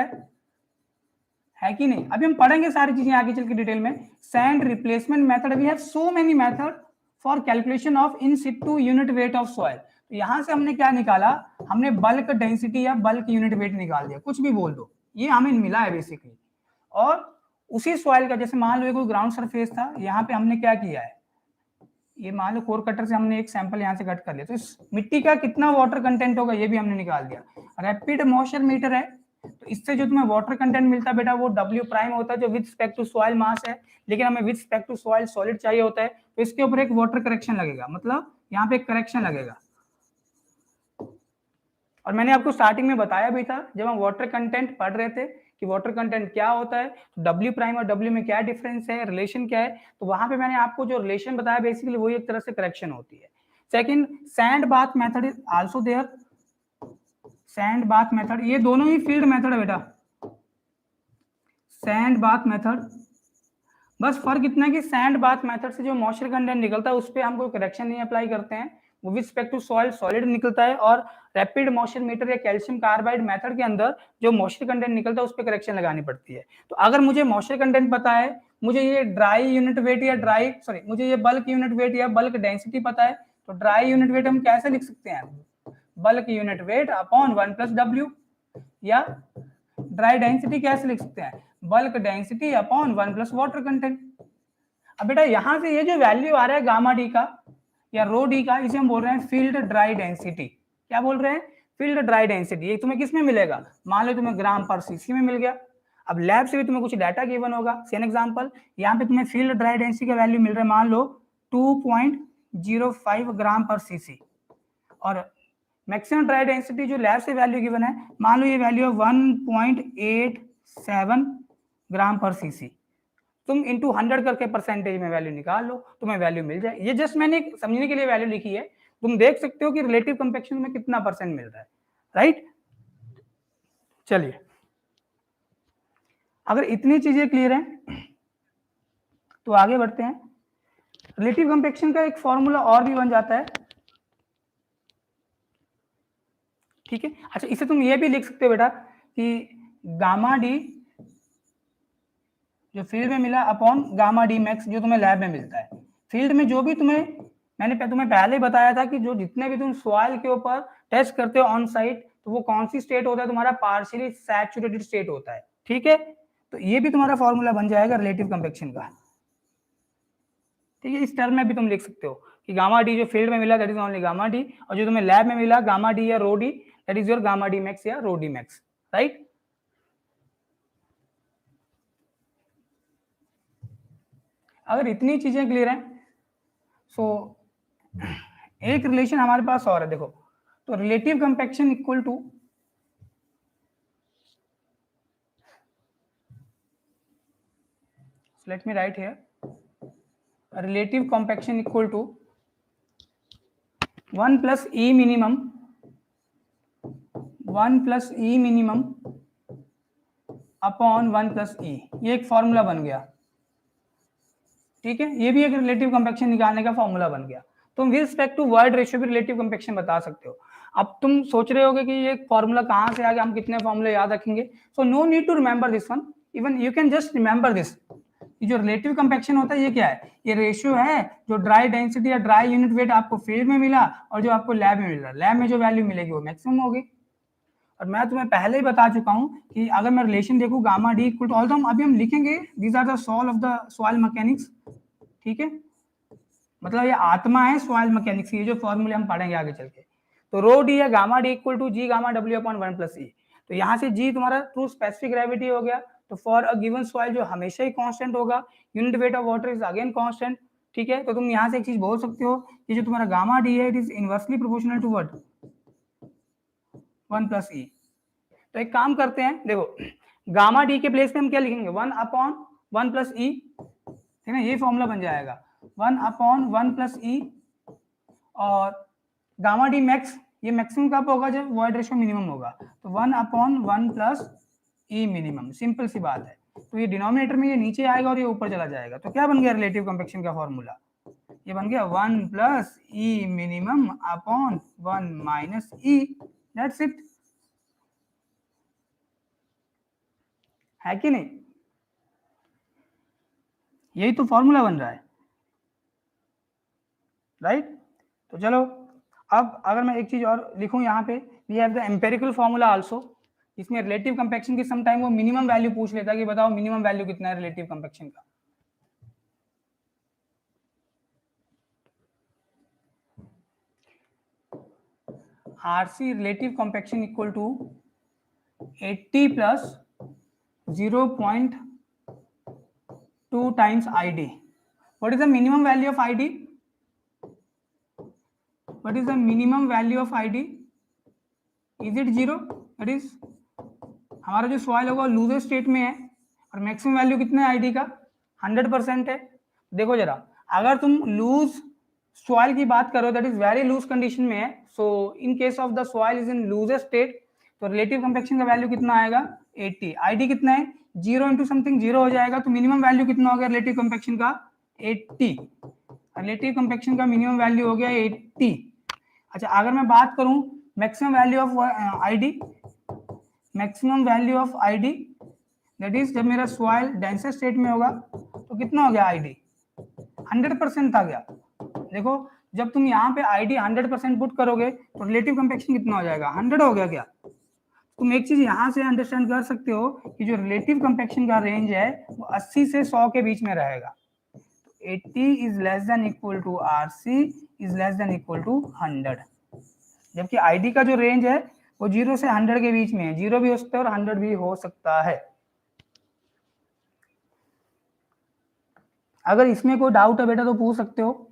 है कि नहीं। अभी हम पढ़ेंगे सारी चीजें आगे चल के डिटेल में। Sand replacement method, we have so many method for calculation of in situ unit weight of soil. तो यहां से हमने क्या निकाला, हमने बल्क डेंसिटी या बल्क यूनिट वेट निकाल दिया, कुछ भी बोल दो, ये हमें मिला है बेसिकली। और उसी सॉइल का, जैसे मान लो कोई ग्राउंड सरफेस था, यहाँ पे हमने क्या किया है, ये मान लो कोर कटर से हमने एक सैंपल यहाँ से कट कर लिया, तो इस मिट्टी का कितना वाटर कंटेंट होगा ये भी हमने निकाल दिया। रैपिड मॉइस्चर मीटर है, तो इससे जो तुम्हें वाटर कंटेंट मिलता है बेटा वो W प्राइम होता है, जो with respect to soil mass है, लेकिन हमें with respect to soil solid चाहिए होता है, तो इसके ऊपर एक वाटर करेक्शन लगेगा, मतलब यहाँ पे एक करेक्शन लगेगा। और मैंने आपको स्टार्टिंग में बताया भी था जब हम वाटर कंटेंट पढ़ रहे थे कि वाटर कंटेंट क्या होता है, तो W प्राइम और W में क्या डिफरेंस है, रिलेशन क्या है, तो वहां पे मैंने आपको जो रिलेशन बताया बेसिकली वही एक तरह से करेक्शन होती है। Second, sand bath method is also there, sand bath method, ये दोनों ही फील्ड मेथड है बेटा, सैंड बाथ मेथड। बस फर्क इतना है कि सैंड बाथ मेथड से जो मॉइस्चर कंटेंट निकलता है उस पर हम कोई करेक्शन नहीं अप्लाई करते हैं, वो with respect to soil solid निकलता है। और रैपिड मॉइस्चर मीटर या कैल्शियम कार्बाइड मेथड के अंदर जो मॉइस्चर कंटेंट निकलता है उस पर करेक्शन लगानी पड़ती है। तो अगर मुझे मॉइस्चर कंटेंट पता है, मुझे ये ड्राई यूनिट वेट या मुझे ये बल्क यूनिट वेट या बल्क डेंसिटी पता है, तो ड्राई यूनिट वेट हम कैसे लिख सकते हैं, bulk unit weight upon 1+W, या ड्राई डेंसिटी कैसे लिख सकते हैं, bulk density upon 1+ water content. अब बेटा यहां से ये जो वैल्यू आ रहा है गामा डी का या रो डी का, इसे हम बोल रहे हैं फील्ड ड्राई डेंसिटी। क्या बोल रहे हैं, फील्ड ड्राई डेंसिटी। ये तुम्हें किस में मिलेगा, मान लो तुम्हें ग्राम पर सीसी में मिल गया। अब लैब से भी तुम्हें कुछ डाटा गिवन होगा, सेम एग्जांपल, यहाँ पे तुम्हें फील्ड ड्राई डेंसिटी का वैल्यू मिल रहा है, मान लो 2.05 ग्राम पर सीसी, और मैक्सिमम ड्राई डेंसिटी जो लैब से वैल्यू गिवन है, मान लो ये वैल्यू है 1.87 ग्राम पर सीसी। तुम इंटू 100 करके परसेंटेज में वैल्यू निकाल लो, तुम्हें वैल्यू मिल जाए। ये जस्ट मैंने समझने के लिए वैल्यू लिखी है, तुम देख सकते हो कि रिलेटिव कंपैक्शन में कितना परसेंट मिल रहा है, राइट। चलिए, अगर इतनी चीजें क्लियर हैं तो आगे बढ़ते हैं। रिलेटिव कंपैक्शन का एक फॉर्मूला और भी बन जाता है, ठीक है। अच्छा, इसे तुम ये भी लिख सकते हो बेटा कि गामा डी जो फील्ड में मिला अपॉन गामा डी मैक्स जो तुम्हें लैब में मिलता है। फील्ड में जो भी तुम्हें मैंने तुम्हें पहले ही बताया था कि जो जितने भी तुम सॉइल के ऊपर टेस्ट करते हो ऑन साइट, तो वो कौन सी स्टेट होता है तुम्हारा, पार्शियली सैचुरेटेड स्टेट होता है, ठीक है। तो ये भी तुम्हारा फॉर्मूला बन जाएगा रिलेटिव कंपैक्शन का, ठीक है। इस टर्म में भी तुम लिख सकते हो कि गामा डी जो फील्ड में मिला that is only gamma d, और जो तुम्हें लैब में मिला गामा डी या rho d that is your gamma d max या रो डी मैक्स, राइट। अगर इतनी चीजें क्लियर हैं, सो एक रिलेशन हमारे पास और है, देखो। तो relative compaction equal to, let me write here, relative compaction equal to 1 plus E minimum, 1 plus E minimum upon 1 plus E, ये एक फॉर्मूला बन गया, ठीक है। ये भी एक रिलेटिव कंपैक्शन निकालने का फॉर्मूला बन गया। तुम with respect to word ratio भी रिलेटिव कंपैक्शन बता सकते हो। अब तुम सोच रहे होगे कि ये फॉर्मूला कहाँ से आ गया, हम कितने फॉर्मूले याद रखेंगे। So no need to remember this one, even you can just remember this. जो रिलेटिव कंपैक्शन होता है ये क्या है, ये रेशियो है जो ड्राई डेंसिटी या ड्राई यूनिट वेट आपको फील्ड में मिला और जो आपको लैब में मिल रहा है, लैब में जो वैल्यू मिलेगी वो मैक्सिमम होगी। और मैं तुम्हें पहले ही बता चुका हूं कि अगर मैं रिलेशन देखूं gamma d equal to, although अभी हम लिखेंगे these are the soul of the soil mechanics, ठीक है। मतलब ये आत्मा है सॉइल मैकेनिक्स, ये जो फॉर्मूले हम पढ़ेंगे आगे चल के। तो रो डी या gamma d equal to G gamma डब्ल्यू अपॉन 1 प्लस ई। तो यहाँ से जी तुम्हारा ट्रू स्पेसिफिक ग्रेविटी हो गया। तो फॉर अ गिवन सॉइल जो हमेशा ही कांस्टेंट होगा, unit weight of water is again constant, ठीक है। तो तुम यहाँ से एक चीज बोल सकते हो कि जो तुम्हारा गामा डी है it is inversely proportional to what, 1 plus e. तो एक काम करते हैं, देखो गामा डी के प्लेस पे हम क्या लिखेंगे, 1 अपॉन 1 प्लस ई, ठीक है। ये फॉर्मूला बन जाएगा 1 अपॉन 1 प्लस ई, और गामा डी मैक्स, ये मैक्सिमम कब होगा, जब वॉइड रेशियो मिनिमम होगा। तो 1 अपॉन 1 प्लस ई मिनिमम, सिंपल सी बात है। तो ये डिनोमिनेटर में ये नीचे आएगा और ये ऊपर चला जाएगा। तो क्या बन गया रिलेटिव कंपैक्शन का फॉर्मूला, ये बन गया 1 plus E minimum upon 1 minus E, that's it, है कि नहीं। यही तो फॉर्मूला बन रहा है, राइट। तो चलो अब अगर मैं एक चीज और लिखूं यहाँ पे, we have the empirical formula also. इसमें रिलेटिव कंपैक्शन की सम टाइम वो मिनिमम वैल्यू पूछ लेता है कि बताओ मिनिमम वैल्यू कितना है रिलेटिव कंपैक्शन का। RC relative compaction equal to 80 plus 0.2 times ID. What is the minimum value of ID? What is the minimum value of ID? Is it 0? That is हमारा जो सॉइल होगा लूजर स्टेट में है, और मैक्सिमम वैल्यू कितना है आईडी का, 100% है। देखो जरा, अगर तुम लूज सॉइल की बात करो that is very loose condition में है, so in case of the soil is in looser state, तो रिलेटिव कंपैक्शन का वैल्यू कितना आएगा 80, आईडी कितना है 0 इंटू समथिंग 0 हो जाएगा। तो मिनिमम वैल्यू कितना हो गया रिलेटिव कंपैक्शन का 80, रिलेटिव कंपैक्शन का मिनिमम वैल्यू हो गया 80। अच्छा अगर मैं बात करूं maximum value of ID, maximum value of ID that is जब मेरा सॉइल डेंसर स्टेट में होगा तो कितना हो गया आईडी 100% आ गया। देखो जब तुम यहाँ पे आईडी 100% पुट करोगे तो रिलेटिव कंपैक्शन कितना हो जाएगा 100 हो गया क्या। तुम एक चीज यहाँ से अंडरस्टैंड कर सकते हो कि जो रिलेटिव कंपैक्शन का रेंज है वो 80 से 100 के बीच में रहेगा। 80 is less than equal to RC is less than equal to 100, जबकि आईडी का जो रेंज है वो 0 से 100 के बीच में है, 0 भी हो सकता है और 100 भी हो सकता है। अगर इसमें कोई डाउट है बेटा तो पूछ सकते हो।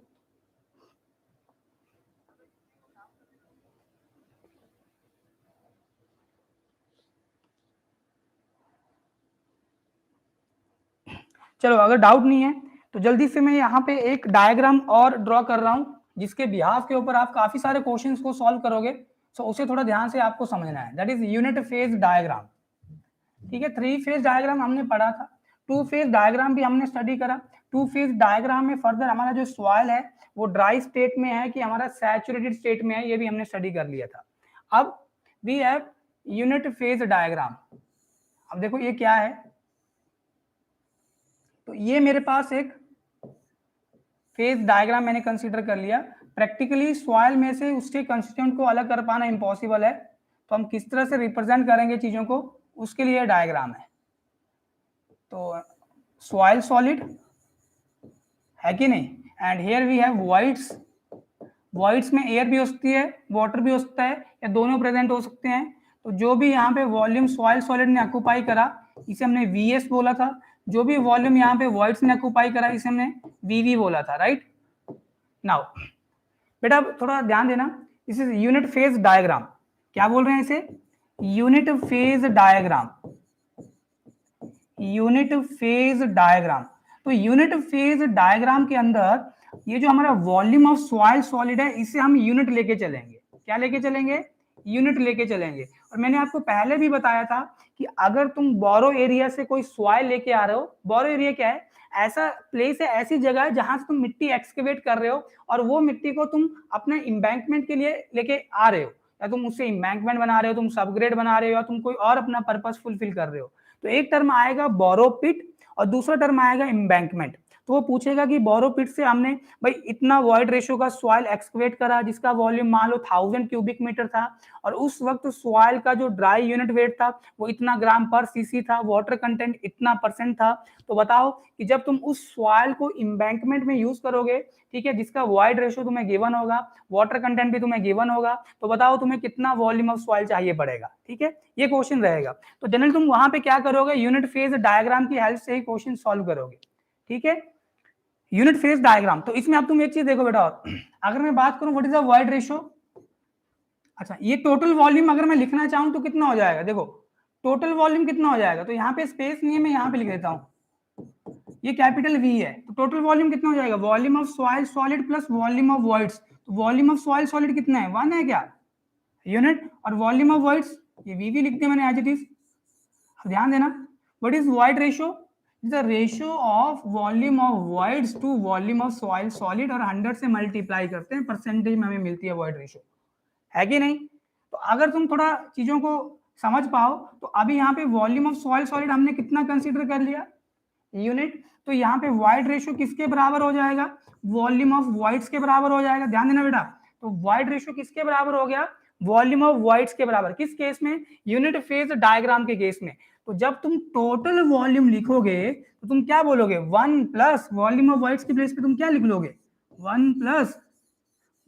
चलो अगर डाउट नहीं है तो जल्दी से मैं यहाँ पे एक डायग्राम और ड्रॉ कर रहा हूँ जिसके बिहाफ के ऊपर आप काफी सारे क्वेश्चंस को सॉल्व करोगे। सो उसे थोड़ा ध्यान से आपको समझना है, that is unit phase diagram, ठीक है। 3 फेज डायग्राम हमने पढ़ा था, 2 फेज डायग्राम भी हमने स्टडी करा। 2 फेज डायग्राम में फर्दर हमारा जो सॉइल है वो ड्राई स्टेट में है कि हमारा सैचुरेटेड स्टेट में है, ये भी हमने स्टडी कर लिया था। अब we have unit phase diagram. अब देखो ये क्या है, तो ये मेरे पास एक फेज डायग्राम मैंने कंसीडर कर लिया। प्रैक्टिकली सॉइल में से उसके कंस्टिट्यूएंट को अलग कर पाना इम्पॉसिबल है, तो हम किस तरह से रिप्रेजेंट करेंगे चीजों को, उसके लिए डायग्राम है। तो सॉइल सॉलिड है कि नहीं, and here we have voids. Voids में एयर भी हो सकती है, वाटर भी हो सकता है, या दोनों प्रेजेंट हो सकते हैं। तो जो भी यहाँ पे वॉल्यूम सॉइल सॉलिड ने ऑक्यूपाई करा, इसे हमने वीएस बोला था। जो भी वॉल्यूम यहाँ पे वॉइड्स ने ऑक्यूपाई करा, इसे हमने वीवी बोला था, राइट। नाउ बेटा थोड़ा ध्यान देना, this is unit phase diagram. क्या बोल रहे हैं इसे, unit phase diagram. Unit phase diagram. तो यूनिट फेज डायग्राम के अंदर ये जो हमारा वॉल्यूम ऑफ सॉइल सॉलिड है, इसे हम यूनिट लेके चलेंगे। क्या लेके चलेंगे, यूनिट लेके चलेंगे। और मैंने आपको पहले भी बताया था कि अगर तुम बोरो एरिया से कोई सॉइल लेके आ रहे हो, बोरो एरिया क्या है, ऐसा प्लेस है, ऐसी जगह है जहां से तुम मिट्टी एक्सकेवेट कर रहे हो और वो मिट्टी को तुम अपने इम्बैंकमेंट के लिए लेके आ रहे हो, या तुम उससे इम्बैंकमेंट बना रहे हो, तुम सबग्रेड बना रहे हो, या तुम कोई और अपना पर्पस फुलफिल कर रहे हो। तो एक टर्म आएगा बोरो पिट और दूसरा टर्म आएगा इम्बैंकमेंट। तो वो पूछेगा कि बोरो पिट से हमने भाई इतना वॉइड रेशियो का सॉइल एक्सकवेट करा जिसका वॉल्यूम मान लो 1000 क्यूबिक मीटर था, और उस वक्त सॉइल का जो ड्राई यूनिट वेट था वो इतना ग्राम पर सीसी था, वाटर कंटेंट इतना % था। तो बताओ कि जब तुम उस सॉइल को इम्बैंकमेंट में यूज करोगे, ठीक है, जिसका वॉइड रेशियो तुम्हें गिवन होगा, वाटर कंटेंट भी तुम्हें गिवन होगा, तो बताओ तुम्हें कितना वॉल्यूम ऑफ सॉइल चाहिए पड़ेगा। ठीक है, ये क्वेश्चन रहेगा। तो जनरल तुम वहां पे क्या करोगे, यूनिट फेज डायग्राम की हेल्प से ही क्वेश्चन सॉल्व करोगे। ठीक है, यूनिट फेज डायग्राम। तो इसमें अब तुम एक चीज देखो बेटा, और अगर मैं बात करूं what is the void ratio, अच्छा ये टोटल वॉल्यूम अगर मैं लिखना चाहूं तो कितना हो जाएगा, देखो टोटल वॉल्यूम कितना हो जाएगा, तो यहाँ पे स्पेस नहीं है, मैं यहाँ पे लिख देता हूँ, ये कैपिटल वी है। तो टोटल वॉल्यूम कितना हो जाएगा, volume of soil solid plus volume of voids. तो वॉल्यूम ऑफ सॉइल सॉलिड कितना है, 1 है क्या यूनिट, और वॉल्यूम ऑफ वॉइड्स ये वी लिख दिया मैंने एज इट इज। ध्यान देना, what is void ratio, the ratio of volume of voids to volume of soil solid, और 100 से मल्टीप्लाई करते हैं, परसेंटेज में हमें मिलती है वॉइड रेशियो, है कि नहीं। तो अगर तुम थोड़ा चीजों को समझ पाओ, तो अभी यहाँ पे वॉल्यूम ऑफ सॉइल सॉलिड हमने कितना कंसीडर कर लिया, यूनिट। तो यहाँ पे वॉइड रेशियो किसके बराबर हो जाएगा, वॉल्यूम ऑफ वॉइड्स के बराबर हो जाएगा। ध्यान देना बेटा, तो वॉइड रेशियो किसके बराबर हो गया, वॉल्यूम ऑफ वॉइड्स के बराबर। किस केस में, यूनिट फेज डायग्राम के केस में। तो जब तुम टोटल वॉल्यूम लिखोगे तो तुम क्या बोलोगे, 1 प्लस वॉल्यूम ऑफ वॉइड्स की प्लेस पे तुम क्या लिख लोगे, 1 प्लस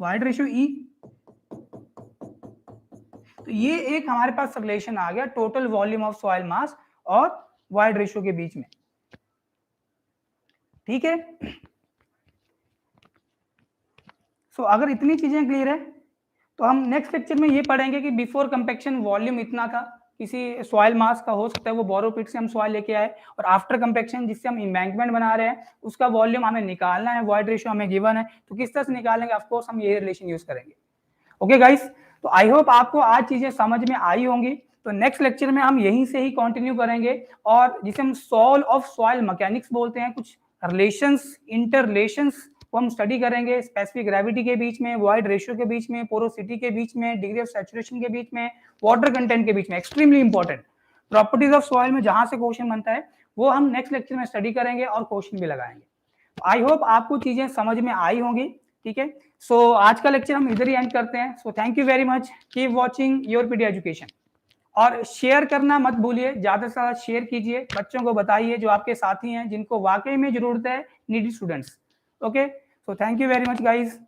वॉइड रेशियो ई। तो ये एक हमारे पास रिलेशन आ गया टोटल वॉल्यूम ऑफ सॉइल मास और वॉइड रेशियो के बीच में। ठीक है, सो अगर इतनी चीजें क्लियर है तो हम नेक्स्ट लेक्चर में ये पढ़ेंगे कि बिफोर कंपैक्शन वॉल्यूम इतना था, किसी सॉइल मास का हो सकता है, वो बोरो पिट से हम सॉइल लेके आए, और आफ्टर कंपैक्शन जिससे हम इम्बैंकमेंट बना रहे हैं उसका वॉल्यूम हमें निकालना है, वॉइड रेशियो हमें गिवन है, तो किस तरह से निकालेंगे, ऑफ कोर्स हम ये रिलेशन यूज करेंगे। ओके गाइस, तो आई होप आपको आज चीजें समझ में आई होंगी। तो नेक्स्ट लेक्चर में हम यहीं से ही कंटिन्यू करेंगे, और जिसे हम सोल ऑफ सॉइल मैकेनिक्स बोलते हैं, कुछ रिलेशंस, इंटर रिलेशंस को हम स्टडी करेंगे, स्पेसिफिक ग्रेविटी के बीच में, वॉइड रेशियो के बीच में, पोरोसिटी के बीच में, डिग्री ऑफ सैचुरेशन के बीच में, वाटर कंटेंट के बीच में। Extremely important properties of soil में जहां से क्वेश्चन बनता है वो हम नेक्स्ट लेक्चर में स्टडी करेंगे और क्वेश्चन भी लगाएंगे। आई होप आपको चीजें समझ में आई होंगी। ठीक है, सो आज का लेक्चर हम इधर ही एंड करते हैं। So thank you very much, keep watching your PD education, और शेयर करना मत भूलिए, ज्यादा से ज्यादा शेयर कीजिए, बच्चों को बताइए जो आपके साथी हैं जिनको वाकई में जरूरत है, needy students. Okay, so thank you very much guys.